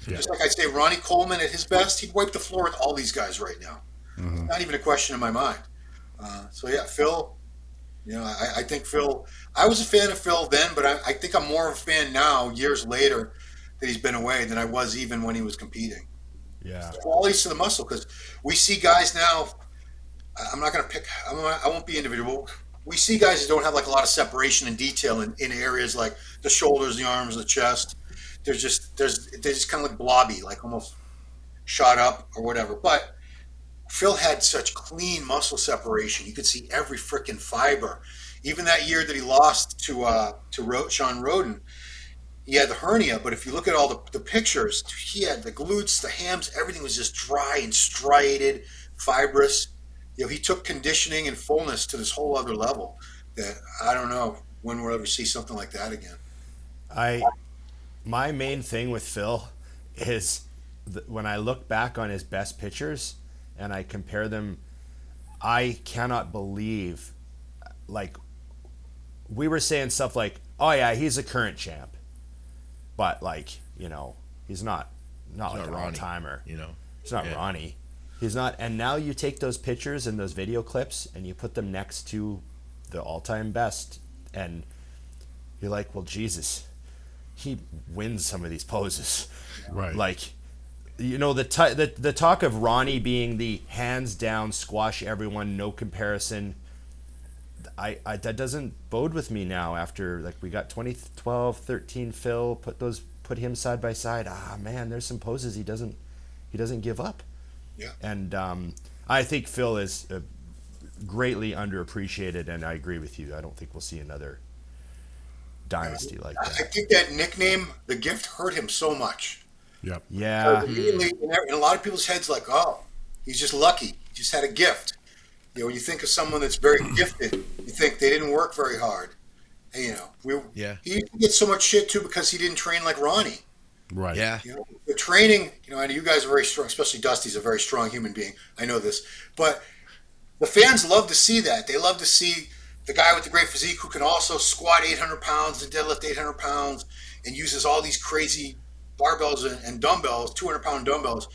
Yeah. Just like I say, Ronnie Coleman at his best, he'd wipe the floor with all these guys right now. Mm-hmm. Not even a question in my mind. Phil, I think Phil, I was a fan of Phil then, but I think I'm more of a fan now, years later, that he's been away than I was even when he was competing. Yeah. The qualities to the muscle, because we see guys now, I'm not going to pick, I won't be individual. We see guys that don't have like a lot of separation and detail in areas like the shoulders, the arms, the chest. They're just kind of like blobby, like almost shot up or whatever. But Phil had such clean muscle separation. You could see every freaking fiber. Even that year that he lost to Shaun Charida, he had the hernia. But if you look at all the pictures, he had the glutes, the hams, everything was just dry and striated, fibrous. He took conditioning and fullness to this whole other level that I don't know when we'll ever see something like that again. My main thing with Phil is when I look back on his best pictures and I compare them, I cannot believe, like, we were saying stuff like, oh yeah, he's a current champ, but like, he's not like an all-timer. He's not Ronnie. He's not. And now you take those pictures and those video clips and you put them next to the all-time best, and you're like, well, Jesus, he wins some of these poses. Right. Like, the talk of Ronnie being the hands down squash everyone, no comparison. I that doesn't bode with me now after, like, we got 2012, 13 Phil, put him side by side. Man, there's some poses he doesn't give up. Yeah. And I think Phil is greatly underappreciated, and I agree with you. I don't think we'll see another dynasty like that. I think that nickname, the gift, hurt him so much. Yep. Yeah. Immediately, in a lot of people's heads, like, oh, he's just lucky. He just had a gift. When you think of someone that's very gifted, you think they didn't work very hard. And, he gets so much shit too because he didn't train like Ronnie. Right. Yeah. The training, I know you guys are very strong, especially Dusty's a very strong human being. I know this. But the fans love to see that. They love to see the guy with the great physique who can also squat 800 pounds and deadlift 800 pounds and uses all these crazy barbells and dumbbells, 200-pound dumbbells,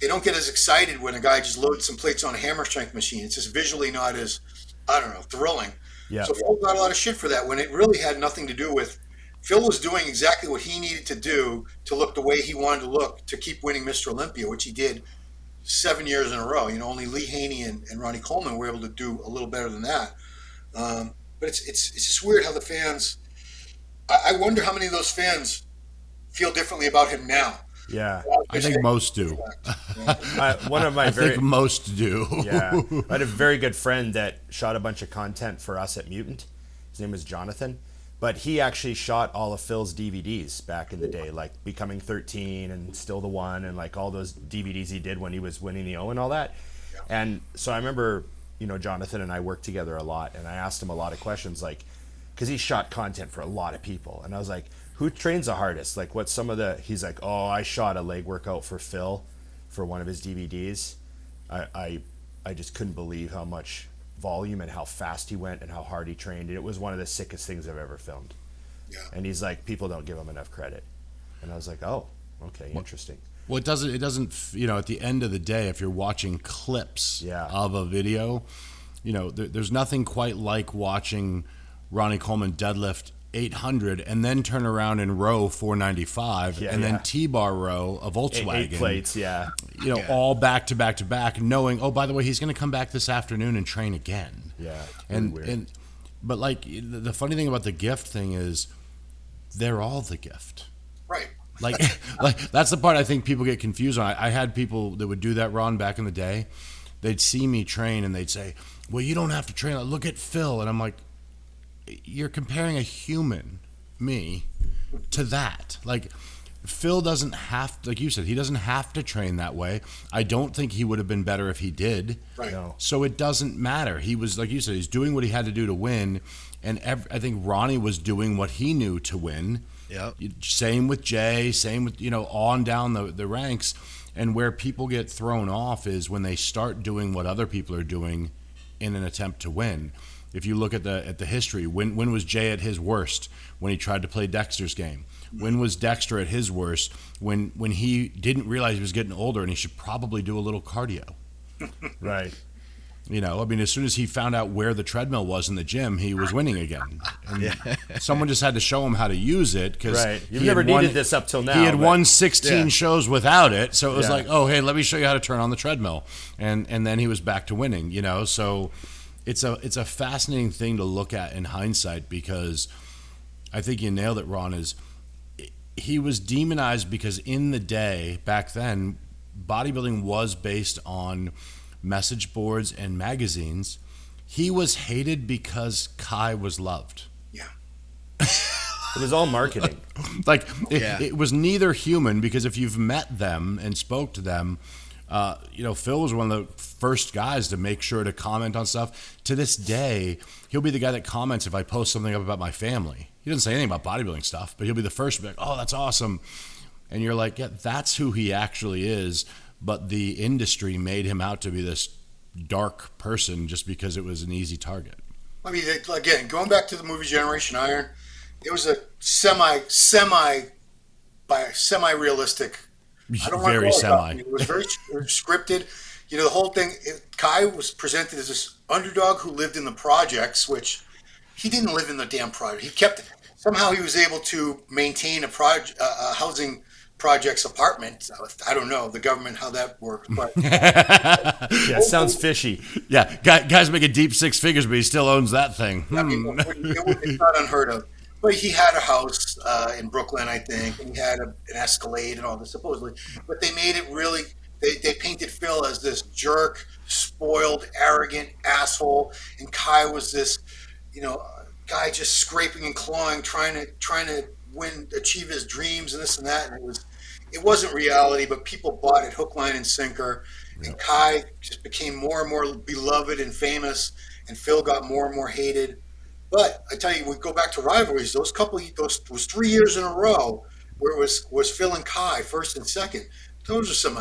they don't get as excited when a guy just loads some plates on a hammer strength machine. It's just visually not as, I don't know, thrilling. Yeah. So Phil got a lot of shit for that when it really had nothing to do with. Phil was doing exactly what he needed to do to look the way he wanted to look to keep winning Mr. Olympia, which he did 7 years in a row. You know, only Lee Haney and Ronnie Coleman were able to do a little better than that. But it's just weird how the fans. I wonder how many of those fans feel differently about him now. Yeah, I think most do. I think most do. Yeah, I had a very good friend that shot a bunch of content for us at Mutant. His name was Jonathan, but he actually shot all of Phil's DVDs back in the day, like Becoming 13 and Still the One, and like all those DVDs he did when he was winning the O and all that. Yeah. And so I remember, you know, Jonathan and I worked together a lot, and I asked him a lot of questions, like, because he shot content for a lot of people, and I was like, who trains the hardest? Like, what's some of the... He's like, oh, I shot a leg workout for Phil for one of his DVDs. I just couldn't believe how much volume and how fast he went and how hard he trained. It was one of the sickest things I've ever filmed. Yeah. And he's like, people don't give him enough credit. And I was like, oh, okay, interesting. Well, it doesn't, you know, at the end of the day, if you're watching clips of a video, you know, there's nothing quite like watching Ronnie Coleman deadlift 800 and then turn around and row 495 then T-bar row a Volkswagen. Eight plates, You know, all back to back to back, knowing, oh, by the way, he's going to come back this afternoon and train again. Yeah. But like the funny thing about the gift thing is they're all the gift. Right. Like that's the part I think people get confused on. I had people that would do that, Ron, back in the day. They'd see me train and they'd say, well, you don't have to train. Look at Phil. And I'm like, you're comparing a human, me, to that. Like, Phil doesn't have, like you said, he doesn't have to train that way. I don't think he would have been better if he did. Right. No. So it doesn't matter. He was, like you said, he's doing what he had to do to win. And I think Ronnie was doing what he knew to win. Yeah. Same with Jay, same with, you know, on down the ranks. And where people get thrown off is when they start doing what other people are doing in an attempt to win. If you look at the history, when was Jay at his worst? When he tried to play Dexter's game. When was Dexter at his worst? When he didn't realize he was getting older and he should probably do a little cardio. Right. You know, I mean, as soon as he found out where the treadmill was in the gym, he was winning again. And someone just had to show him how to use it. Cause You've never needed this up till now. He had won 16 shows without it. So it was like, oh, hey, let me show you how to turn on the treadmill. And then he was back to winning, you know. So it's a fascinating thing to look at in hindsight, because I think you nailed it, Ron, is he was demonized because in the day, back then, bodybuilding was based on message boards and magazines. He was hated because Kai was loved. Yeah. It was all marketing. It was neither human, because if you've met them and spoke to them, you know, Phil was one of the first guys to make sure to comment on stuff. To this day, he'll be the guy that comments if I post something up about my family. He doesn't say anything about bodybuilding stuff, but he'll be the first to be like, oh, that's awesome. And you're like, yeah, that's who he actually is. But the industry made him out to be this dark person just because it was an easy target. I mean, again, going back to the movie Generation Iron, it was a semi-realistic. I don't very semi. It was very scripted. You know, the whole thing. Kai was presented as this underdog who lived in the projects, which he didn't live in the damn project. Somehow he was able to maintain a housing projects apartment. I don't know the government how that works, but it sounds fishy. Yeah, guys making deep six figures, but he still owns that thing. I mean, it's not unheard of. But he had a house in Brooklyn, I think, and he had an Escalade and all this supposedly. But they made it really. They painted Phil as this jerk, spoiled, arrogant asshole, and Kai was this, you know, guy just scraping and clawing, trying to achieve his dreams and this and that. And it wasn't reality, but people bought it hook, line, and sinker. Yeah. And Kai just became more and more beloved and famous, and Phil got more and more hated. But I tell you, we go back to rivalries. Those was 3 years in a row where it was Phil and Kai first and second. Those are some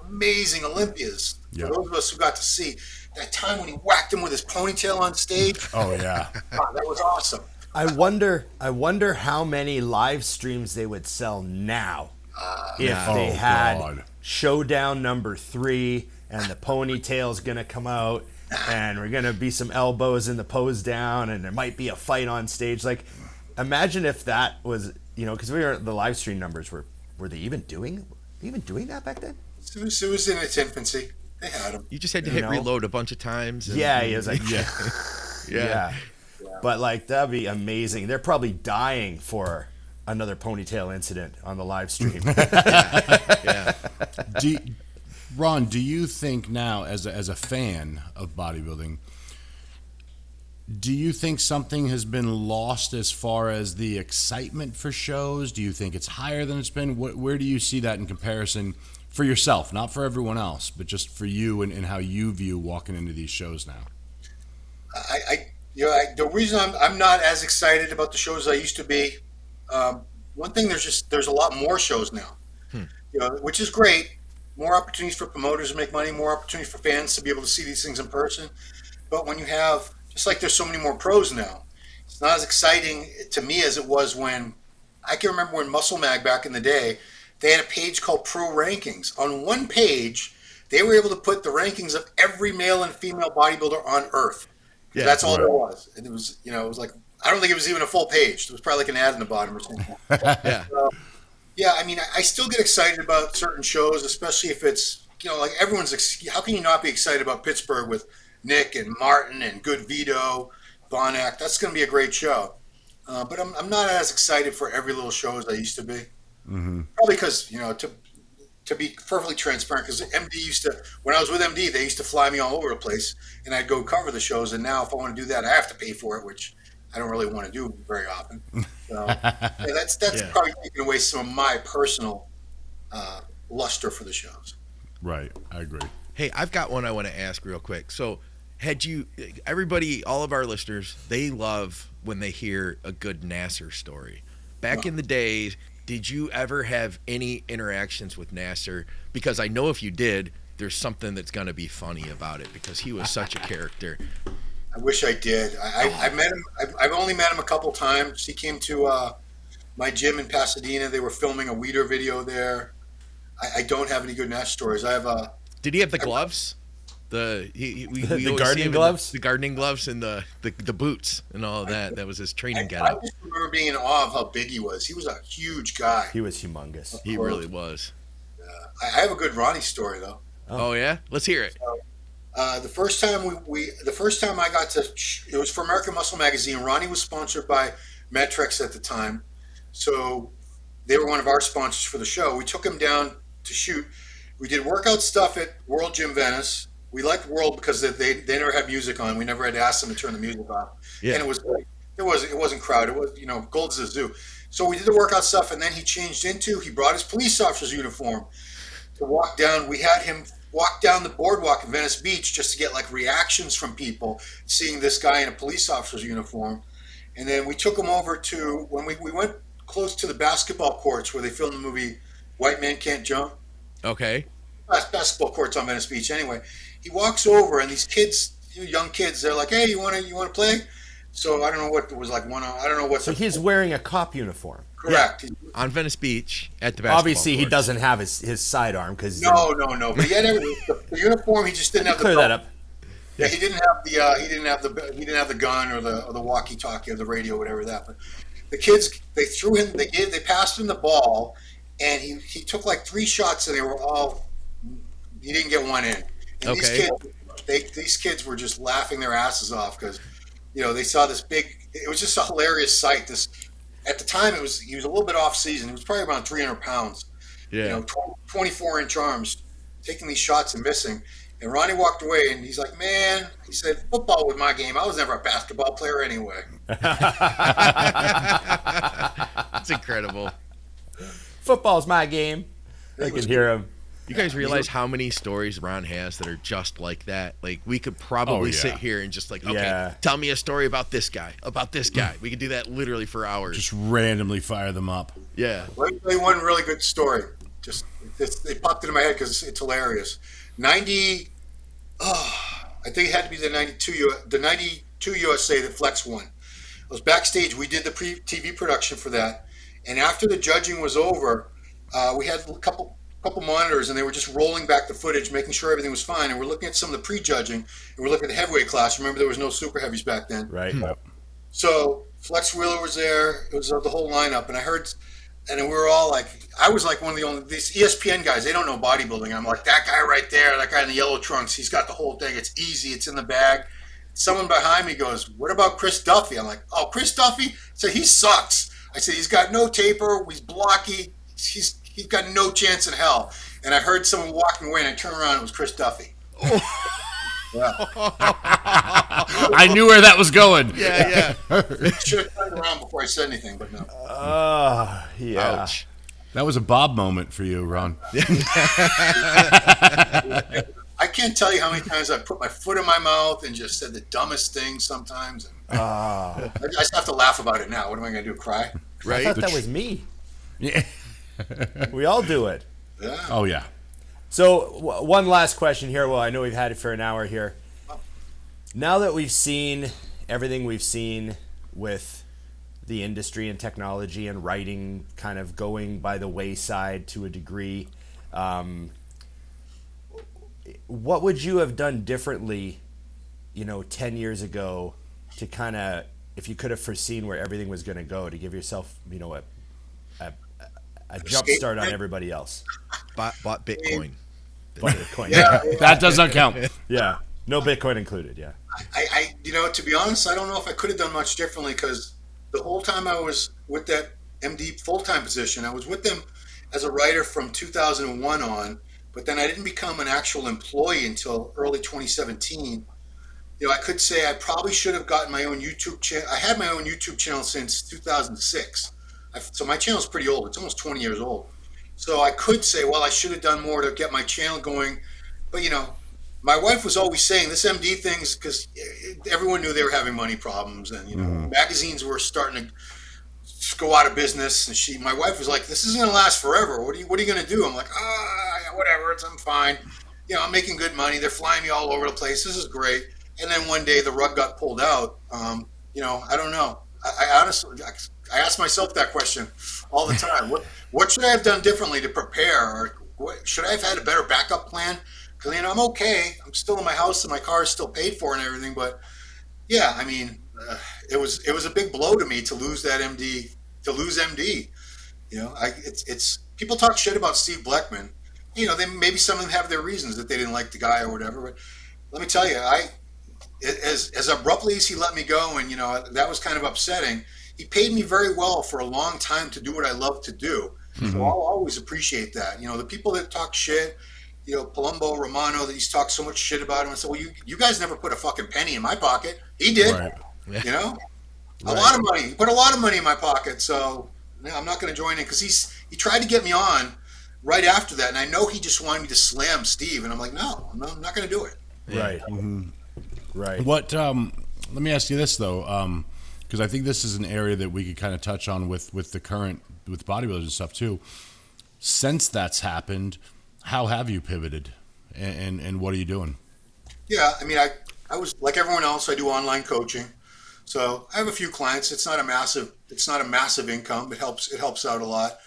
amazing Olympias. Yeah. For those of us who got to see that time when he whacked him with his ponytail on stage. Oh yeah, wow, that was awesome. I wonder how many live streams they would sell now if they had Showdown #3 and the ponytail's gonna come out and we're gonna be some elbows in the pose down and there might be a fight on stage. Like, imagine if that was, because the live stream numbers were they even doing that back then? It was in its infancy. They had them. You just had to hit reload a bunch of times. He was like, yeah. But like, that'd be amazing. They're probably dying for another ponytail incident on the live stream. Yeah. Ron, do you think now, as a fan of bodybuilding, do you think something has been lost as far as the excitement for shows? Do you think it's higher than it's been? Where do you see that in comparison for yourself, not for everyone else, but just for you and how you view walking into these shows now? The reason I'm not as excited about the shows as I used to be, one thing, there's a lot more shows now, which is great. More opportunities for promoters to make money, more opportunities for fans to be able to see these things in person. But when you have, just like there's so many more pros now, it's not as exciting to me as it was when, I can remember when Muscle Mag back in the day, they had a page called Pro Rankings. On one page, they were able to put the rankings of every male and female bodybuilder on Earth. Yeah, that's all there was. And it was, it was like, I don't think it was even a full page. It was probably like an ad in the bottom or something. Yeah. I mean, I still get excited about certain shows, especially if it's, like everyone's, how can you not be excited about Pittsburgh with Nick and Martin and Good Vito, Bonac? That's going to be a great show. But I'm not as excited for every little show as I used to be. Mm-hmm. Probably because, to be perfectly transparent, because when I was with MD, they used to fly me all over the place, and I'd go cover the shows. And now, if I want to do that, I have to pay for it, which I don't really want to do very often. So that's probably taking away some of my personal luster for the shows. Right, I agree. Hey, I've got one I want to ask real quick. So, everybody, all of our listeners, they love when they hear a good Nasser story. Back in the days, did you ever have any interactions with Nasser? Because I know if you did, there's something that's going to be funny about it, because he was such a character. I wish I did. I met him. I've only met him a couple times. He came to my gym in Pasadena. They were filming a Weeder video there. I don't have any good Nash stories. I have a. Did he have the gloves? We the gardening gloves? The gardening gloves and the boots and all of that. That was his training getup. I just remember being in awe of how big he was. He was a huge guy. He was humongous. He really was. I have a good Ronnie story though. Oh yeah, let's hear it. The first time I got to, it was for American Muscle Magazine. Ronnie was sponsored by Metrex at the time, so they were one of our sponsors for the show. We took him down to shoot. We did workout stuff at World Gym Venice. We liked World because they never had music on. We never had to ask them to turn the music off. Yeah. And it wasn't crowded. It was Gold's a zoo. So we did the workout stuff, and then he brought his police officer's uniform to walk down. We had him walk down the boardwalk in Venice Beach just to get like reactions from people seeing this guy in a police officer's uniform. And then we took him over to, when we went close to the basketball courts where they filmed the movie White Man Can't Jump. Okay. Basketball courts on Venice Beach. Anyway, he walks over, and these kids, young kids, they're like, "Hey, you want to play?" So I don't know what it was like. I don't know what. So he's wearing a cop uniform. Correct. Yeah. On Venice Beach at the basketball Obviously, courts. He doesn't have his sidearm because no. But he had the uniform. He just didn't have the clear that up. Yeah, he didn't have the gun or the walkie-talkie or the radio, whatever that. But the kids, they passed him the ball, and he took like 3 shots, and he didn't get one in. And okay. These kids were just laughing their asses off because, they saw this big. It was just a hilarious sight. At the time, he was a little bit off season. He was probably around 300 pounds. Yeah. 24-inch arms, taking these shots and missing. And Ronnie walked away, and he's like, "Man," he said, "football was my game. I was never a basketball player anyway." That's incredible. Football's my game. I can hear him. You guys realize how many stories Ron has that are just like that? Like, we could probably sit here and just tell me a story about this guy, We could do that literally for hours. Just randomly fire them up. Yeah. Let me tell you one really good story. It popped into my head because it's hilarious. I think it had to be the 92 USA that Flex won. I was backstage. We did the TV production for that. And after the judging was over, we had a couple monitors, and they were just rolling back the footage, making sure everything was fine. And we're looking at some of the prejudging, and we're looking at the heavyweight class. Remember, there was no super heavies back then. Right. So Flex Wheeler was there. It was the whole lineup, and I heard, and we were all like, I was like one of the only these ESPN guys. They don't know bodybuilding. I'm like, that guy right there, that guy in the yellow trunks. He's got the whole thing. It's easy. It's in the bag. Someone behind me goes, "What about Chris Duffy?" I'm like, "Oh, Chris Duffy." So he sucks. I said, "He's got no taper. He's blocky. He's got no chance in hell." And I heard someone walking away, and I turned around. And it was Chris Duffy. Yeah. I knew where that was going. Yeah. Should have turned around before I said anything, but no. Yeah. Ouch. That was a Bob moment for you, Ron. I can't tell you how many times I put my foot in my mouth and just said the dumbest things sometimes. I just have to laugh about it now. What am I going to do, cry? I Right? thought that was me. Yeah. We all do it. Yeah. Oh, yeah. So one last question here. Well, I know we've had it for an hour here. Now that we've seen everything we've seen with the industry and technology and writing kind of going by the wayside to a degree, what would you have done differently, 10 years ago to kind of, if you could have foreseen where everything was going to go, to give yourself, a jump start on everybody else? Bought Bitcoin. Bitcoin. Yeah. That does not count. Yeah. No Bitcoin included. Yeah. I to be honest, I don't know if I could have done much differently, because the whole time I was with that MD full-time position, I was with them as a writer from 2001 on, but then I didn't become an actual employee until early 2017. I could say I probably should have gotten my own YouTube channel. I had my own YouTube channel since 2006. So my channel's pretty old. It's almost 20 years old. So I could say, well, I should have done more to get my channel going. But, my wife was always saying this MD things, because everyone knew they were having money problems, and, magazines were starting to go out of business. And my wife was like, this isn't going to last forever. What are you going to do? I'm like, whatever. I'm fine. I'm making good money. They're flying me all over the place. This is great. And then one day the rug got pulled out. I don't know. I honestly, I ask myself that question all the time. What should I have done differently to prepare? Or should I have had a better backup plan? Because, I'm okay. I'm still in my house and my car is still paid for and everything. But yeah, it was a big blow to me to lose that MD, to lose MD. It's people talk shit about Steve Bleckman. They maybe some of them have their reasons that they didn't like the guy or whatever. But let me tell you, as abruptly as he let me go, and that was kind of upsetting. He paid me very well for a long time to do what I love to do. So I'll always appreciate that. The people that talk shit, Palumbo, Romano, that he's talked so much shit about him. I said, well, you guys never put a fucking penny in my pocket. He did. Right. A lot of money. He put a lot of money in my pocket. So I'm not going to join in, because he tried to get me on right after that, and I know he just wanted me to slam Steve, and I'm like, no, I'm not going to do it. Right. Right. What? Let me ask you this though, because I think this is an area that we could kind of touch on with the current with bodybuilders and stuff too. Since that's happened, how have you pivoted, and what are you doing? Yeah, I was like everyone else. I do online coaching, so I have a few clients. It's not a massive income. It helps out a lot.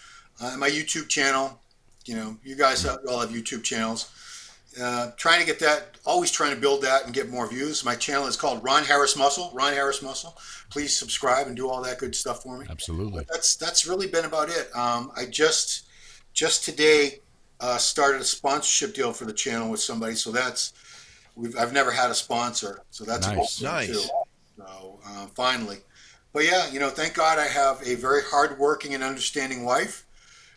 My YouTube channel, you guys all have YouTube channels. Trying to get that, always trying to build that and get more views. My channel is called Ron Harris Muscle. Please subscribe and do all that good stuff for me. Absolutely. But that's really been about it. I just today started a sponsorship deal for the channel with somebody. So I've never had a sponsor, so that's nice. Too. So finally, but yeah, thank God I have a very hardworking and understanding wife.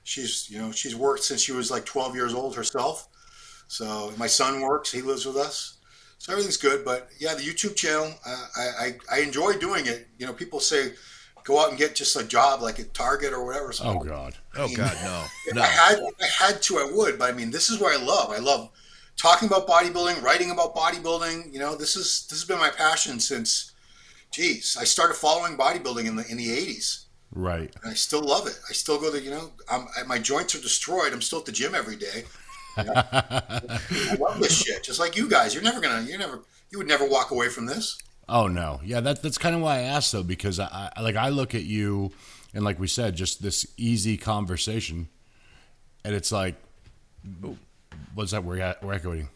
She's worked since she was like 12 years old herself. So my son works; he lives with us, so everything's good. But yeah, the YouTube channel, I enjoy doing it. People say go out and get just a job like at Target or whatever. So, oh God, no. If I had to, I would. But this is what I love. I love talking about bodybuilding, writing about bodybuilding. This has been my passion since, I started following bodybuilding in the 80s. Right. And I still love it. I still go to, my joints are destroyed. I'm still at the gym every day. I love this shit. Just like you guys, you would never walk away from this. Oh no, yeah, that's kind of why I asked though, because I look at you, and like we said, just this easy conversation, and it's like, what's that? We're echoing.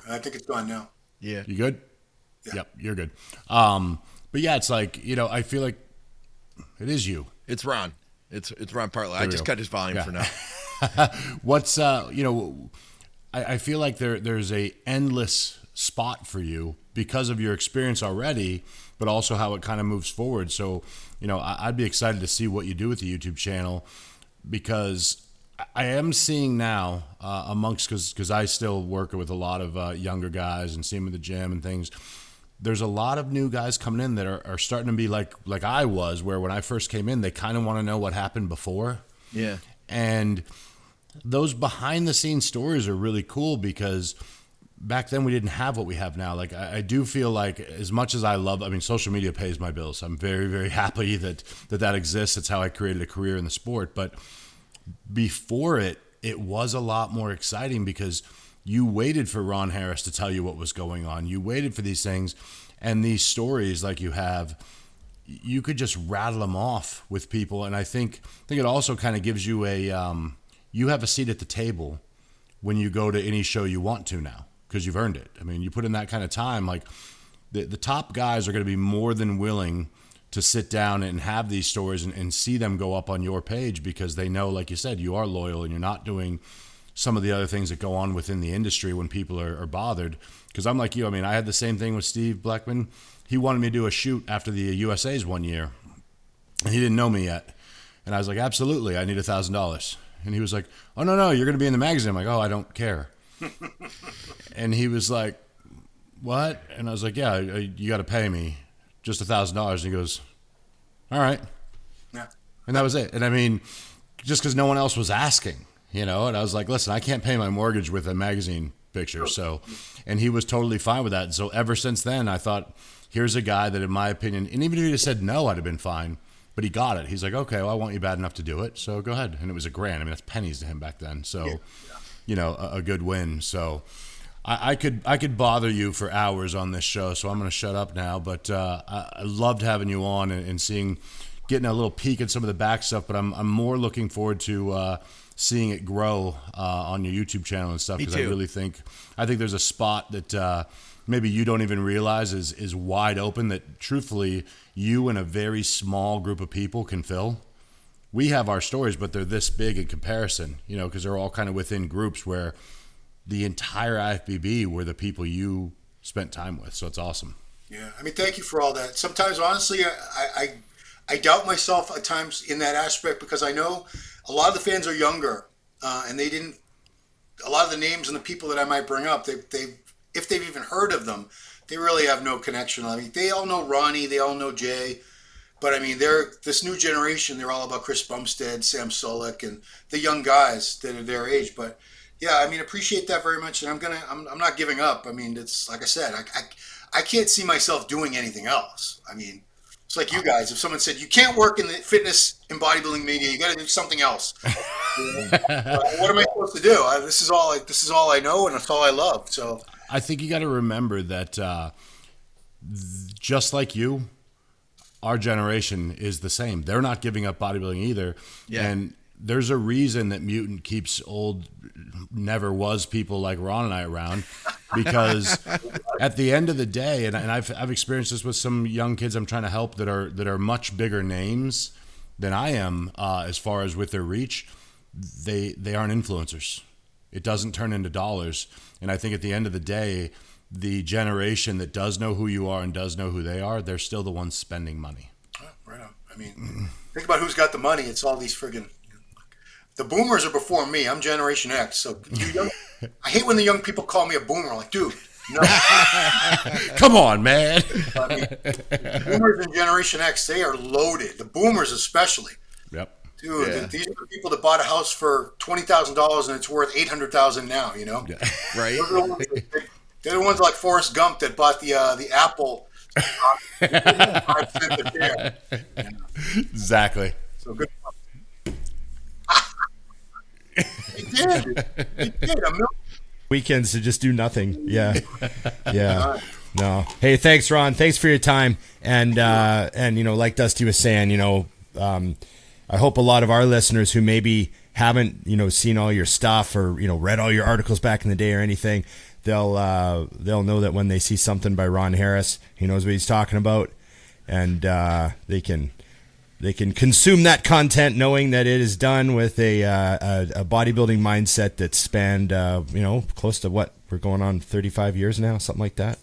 I think it's gone now. Yeah. You good? Yeah. Yep, you're good. But yeah, it's like, I feel like it is you. It's Ron. It's Ron Partlow. I just cut his volume for now. What's I feel like there's a endless spot for you because of your experience already, but also how it kind of moves forward. So, I'd be excited to see what you do with the YouTube channel, because I am seeing now because I still work with a lot of younger guys and see them in the gym and things. There's a lot of new guys coming in that are starting to be like I was, where when I first came in, they kind of want to know what happened before. Yeah. And those behind the scenes stories are really cool, because back then we didn't have what we have now. Like, I do feel like, as much as I love, social media pays my bills. I'm very, very happy that exists. It's how I created a career in the sport. But before it was a lot more exciting, because you waited for Ron Harris to tell you what was going on. You waited for these things, and these stories like you have, you could just rattle them off with people. And I think it also kind of gives you you have a seat at the table when you go to any show you want to now, because you've earned it. You put in that kind of time, like the top guys are going to be more than willing to sit down and have these stories and see them go up on your page, because they know, like you said, you are loyal and you're not doing some of the other things that go on within the industry when people are bothered. Because I'm like you. I had the same thing with Steve Blackman. He wanted me to do a shoot after the USA's one year, and he didn't know me yet. And I was like, absolutely, I need $1,000. And he was like, oh, no, you're going to be in the magazine. I'm like, oh, I don't care. And he was like, what? And I was like, yeah, you got to pay me just $1,000. And he goes, all right. Yeah. And that was it. And just because no one else was asking, and I was like, listen, I can't pay my mortgage with a magazine picture. So, and he was totally fine with that. And so ever since then, I thought, here's a guy that, in my opinion, and even if he had said no, I'd have been fine. But he got it. He's like, okay, well, I want you bad enough to do it, so go ahead. And it was $1,000. That's pennies to him back then. So, a good win. So I could bother you for hours on this show, so I'm going to shut up now. But I loved having you on and getting a little peek at some of the back stuff. But I'm more looking forward to seeing it grow on your YouTube channel and stuff, because I really think there's a spot that maybe you don't even realize is wide open, that truthfully you and a very small group of people can fill. We have our stories, but they're this big in comparison, because they're all kind of within groups where the entire IFBB were the people you spent time with. So it's awesome. Yeah. Thank you for all that. Sometimes, honestly, I doubt myself at times in that aspect, because I know a lot of the fans are younger, and a lot of the names and the people that I might bring up, if they've even heard of them, they really have no connection. They all know Ronnie, they all know Jay, but they're this new generation. They're all about Chris Bumstead, Sam Solik, and the young guys that are their age. But yeah, appreciate that very much, and I'm not giving up. It's like I said, I can't see myself doing anything else. It's like you guys. If someone said you can't work in the fitness and bodybuilding media, you got to do something else. What am I supposed to do? This is all I know, and it's all I love. So I think you got to remember that just like you, our generation is the same. They're not giving up bodybuilding either. Yeah. And there's a reason that Mutant keeps old, never was people like Ron and I around, because at the end of the day, and I've experienced this with some young kids I'm trying to help that are much bigger names than I am as far as with their reach. They aren't influencers. It doesn't turn into dollars. And I think at the end of the day, the generation that does know who you are and does know who they are, they're still the ones spending money. Oh, right on. Think about who's got the money. It's all these friggin'. The boomers are before me. I'm Generation X. So I hate when the young people call me a boomer. I'm like, dude, no. Come on, man. Boomers and Generation X, they are loaded. The boomers especially. Yep. Dude, these are the people that bought a house for $20,000 and it's worth $800,000 now. Yeah. Right. They're the ones like Forrest Gump that bought the Apple. 5 cents a share. Exactly. So good. He did. Weekends to just do nothing. Yeah. No. Hey, thanks, Ron. Thanks for your time. And like Dusty was saying, I hope a lot of our listeners who maybe haven't, seen all your stuff or, read all your articles back in the day or anything, they'll know that when they see something by Ron Harris, he knows what he's talking about, and they can consume that content knowing that it is done with a bodybuilding mindset that spanned, close to what we're going on 35 years now, something like that.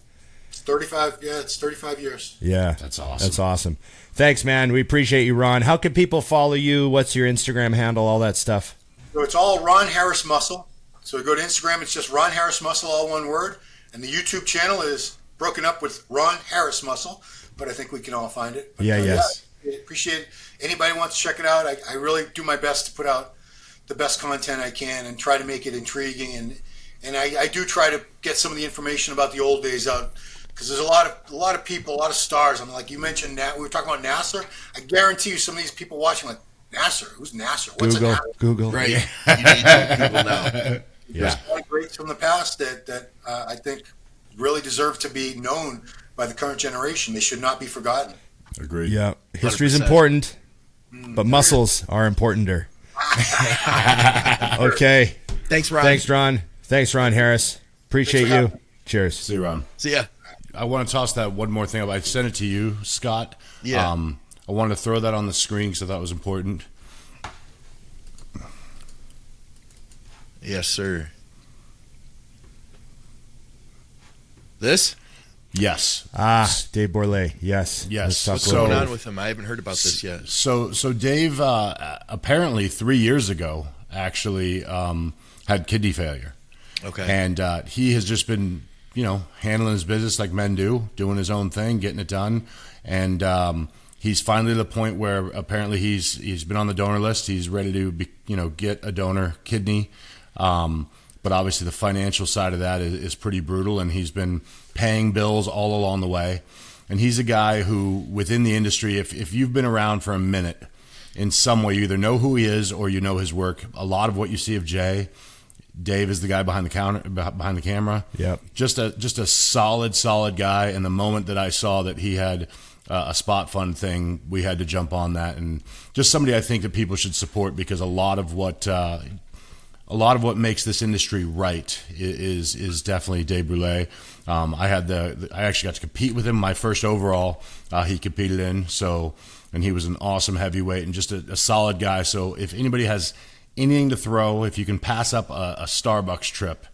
It's 35. Yeah, it's 35 years. Yeah, that's awesome. That's awesome. Thanks, man. We appreciate you, Ron. How can people follow you? What's your Instagram handle? All that stuff. So it's all Ron Harris Muscle. So go to Instagram. It's just Ron Harris Muscle, all one word. And the YouTube channel is broken up with Ron Harris Muscle, but I think we can all find it. But, yes. Yeah, I appreciate it. Anybody wants to check it out. I really do my best to put out the best content I can and try to make it intriguing. And I do try to get some of the information about the old days out, because there's a lot of people, a lot of stars. I'm like, you mentioned that we were talking about Nasser. I guarantee you, some of these people watching, like, Nasser, who's Nasser? What's Google, a Nasser? Google, right? You need to Google now. There's a lot of greats from the past that I think really deserve to be known by the current generation. They should not be forgotten. Agreed. Yeah, history's 100%. important, but muscles are importanter. Okay. Thanks, Ron. Thanks, Ron Harris. Appreciate you. Cheers. See you, Ron. See ya. I want to toss that one more thing up. I sent it to you, Scott. Yeah. I wanted to throw that on the screen because I thought it was important. Yes, sir. This? Yes. Dave Bourlet. Yes. Yes. What's going on with him? I haven't heard about this yet. So Dave, apparently 3 years ago, actually had kidney failure. Okay. And he has just been, handling his business like men do, doing his own thing, getting it done. And he's finally to the point where apparently he's been on the donor list. He's ready to get a donor kidney. But obviously the financial side of that is pretty brutal, and he's been paying bills all along the way. And he's a guy who, within the industry, if you've been around for a minute, in some way, you either know who he is or you know his work. A lot of what you see of Dave is the guy behind the camera. Yep. Just a solid guy. And the moment that I saw that he had a spot fund thing, we had to jump on that, and just somebody I think that people should support, because a lot of what makes this industry right is definitely Dave Bourlet. I actually got to compete with him my first overall. He competed in, and he was an awesome heavyweight and just a solid guy. So if anybody has anything to throw, if you can pass up a Starbucks trip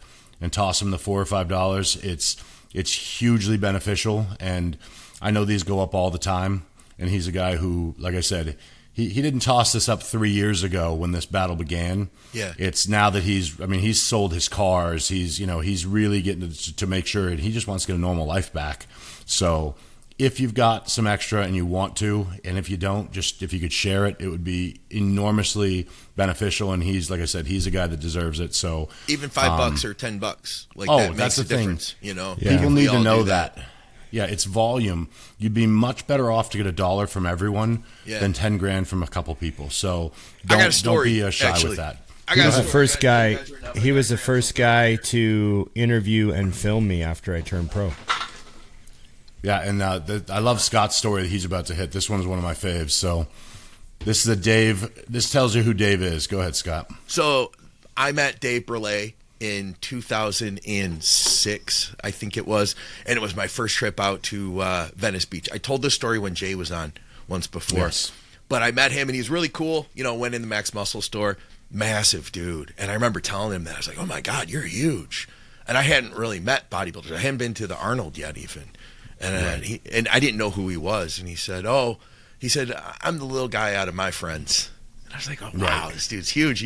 and toss him the $4 or $5, it's hugely beneficial. And I know these go up all the time, and he's a guy who, like I said, he didn't toss this up 3 years ago when this battle began. Yeah. It's now that he's sold his cars. He's really getting to make sure, and he just wants to get a normal life back. So if you've got some extra and you want to, and if you don't, just if you could share it, it would be enormously beneficial. And he's, like I said, he's a guy that deserves it. So even $5 or $10, that that's makes the a thing. difference. Yeah. People We need all to know do that. Yeah, it's volume. You'd be much better off to get $1 from everyone than 10 grand from a couple people. So I got a story, don't be shy actually. with that. He was the first guy. He was the first guy to interview and film me after I turned pro. Yeah, and I love Scott's story that he's about to hit. This one's one of my faves. So this is a Dave. This tells you who Dave is. Go ahead, Scott. So I met Dave Bourlet in 2006, I think it was, and it was my first trip out to Venice Beach. I told this story when Jay was on once before, Yes. but I met him and he's really cool. Went in the Max Muscle store, massive dude, and I remember telling him that I was like, "Oh my God, you're huge," and I hadn't really met bodybuilders. I hadn't been to the Arnold yet, even, and and I didn't know who he was, and he said, "I'm the little guy out of my friends," and I was like, "Oh wow, this dude's huge,"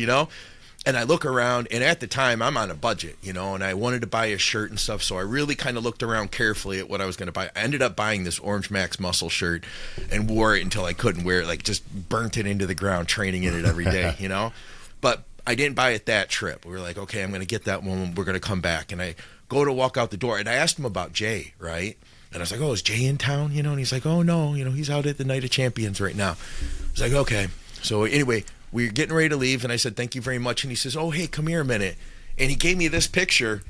And I look around, and at the time, I'm on a budget, and I wanted to buy a shirt and stuff, so I really kind of looked around carefully at what I was going to buy. I ended up buying this Orange Max Muscle shirt and wore it until I couldn't wear it, just burnt it into the ground, training in it every day, But I didn't buy it that trip. We were like, okay, I'm going to get that one when we're going to come back. And I go to walk out the door, and I asked him about Jay, right? And I was like, oh, is Jay in town? And he's like, oh, no, he's out at the Night of Champions right now. I was like, okay. So anyway, we were getting ready to leave, and I said, thank you very much. And he says, oh, hey, come here a minute. And he gave me this picture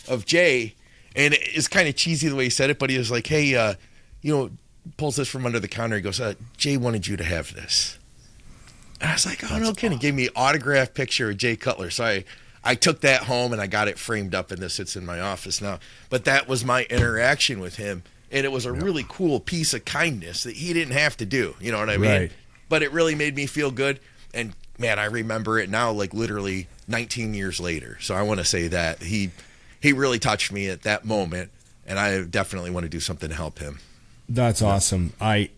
of Jay, and it's kind of cheesy the way he said it, but he was like, hey, pulls this from under the counter. He goes, Jay wanted you to have this. And I was like, oh, no kidding. Gave me an autographed picture of Jay Cutler. So I took that home and I got it framed up, and this sits in my office now. But that was my interaction with him. And it was a really cool piece of kindness that he didn't have to do. You know what I mean? Right. But it really made me feel good. And, man, I remember it now, like literally 19 years later. So I want to say that he really touched me at that moment. And I definitely want to do something to help him. That's awesome. I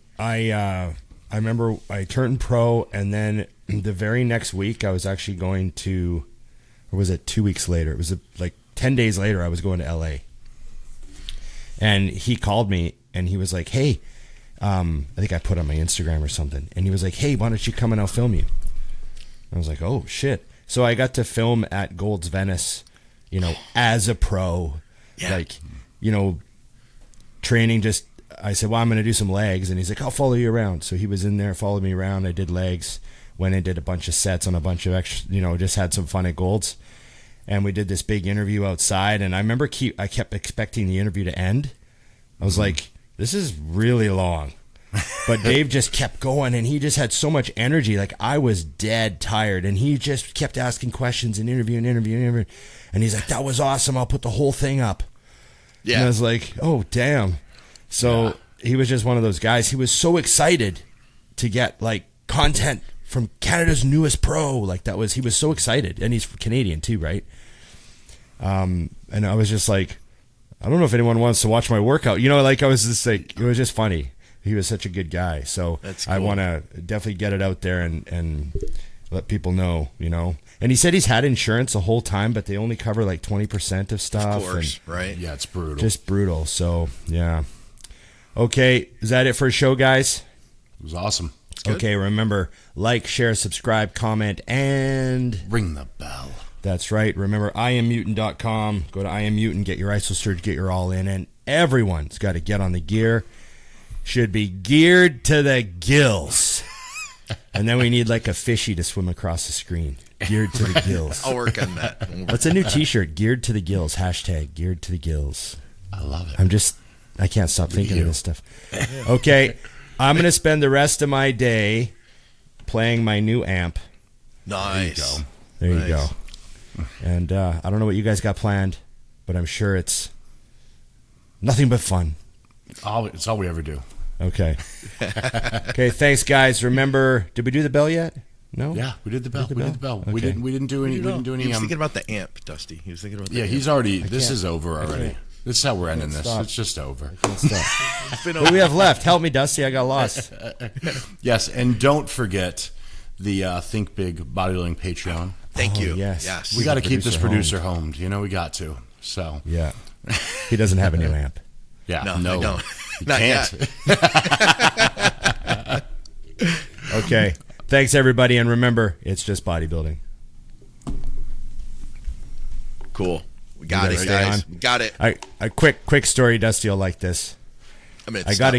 remember I turned pro, and then the very next week I was actually going to, or was it 2 weeks later? It was like 10 days later I was going to LA. And he called me and he was like, hey, I think I put on my Instagram or something. And he was like, hey, why don't you come and I'll film you? I was like, oh, shit. So I got to film at Gold's Venice, as a pro. Yeah. Like, training just, I said, well, I'm going to do some legs. And he's like, I'll follow you around. So he was in there, followed me around. I did legs, went and did a bunch of sets on a bunch of extra, just had some fun at Gold's. And we did this big interview outside. And I remember I kept expecting the interview to end. I was like, this is really long. But Dave just kept going, and he just had so much energy. Like, I was dead tired, and he just kept asking questions and interviewing. And he's like, that was awesome. I'll put the whole thing up. Yeah. And I was like, oh, damn. So he was just one of those guys. He was so excited to get, like, content from Canada's newest pro. Like, he was so excited. And he's Canadian too, right? And I was just like, I don't know if anyone wants to watch my workout. I was just like, it was just funny. He was such a good guy. So that's cool. I want to definitely get it out there and let people know, And he said he's had insurance the whole time, but they only cover like 20% of stuff. Of course, and right? Yeah, it's brutal. Just brutal. So, yeah. Okay, is that it for a show, guys? It was awesome. Okay, remember, like, share, subscribe, comment, and ring the bell. That's right. Remember, IamMutant.com. Go to IamMutant, get your IsoSurge, get your all in, and everyone's got to get on the gear. Should be geared to the gills. And then we need like a fishy to swim across the screen. Geared to the gills. I'll work on that. What's a new t-shirt? Geared to the gills. Hashtag geared to the gills. I love it. I can't stop thinking of this stuff. Okay. I'm going to spend the rest of my day playing my new amp. Nice. There you go. And I don't know what you guys got planned, but I'm sure it's nothing but fun. It's all we ever do. Okay. Okay, thanks, guys. Remember, did we do the bell yet? No? Yeah, we did the bell. Okay. We didn't do any. He was thinking about the amp, Dusty. He was thinking about the amp. He's already. This is over already. This is how we're ending this. Stop. It's just over. What do we have left? Help me, Dusty. I got lost. Yes, and don't forget the Think Big Bodybuilding Patreon. Thank you. Yes. We got to keep this producer homed. We got to. So yeah, he doesn't have a new amp. Yeah, no, I don't. He Not can't. yet. Okay. Thanks, everybody, and remember, it's just bodybuilding. Cool. We got it, guys. We got it. A quick story, Dusty. You'll like this. I got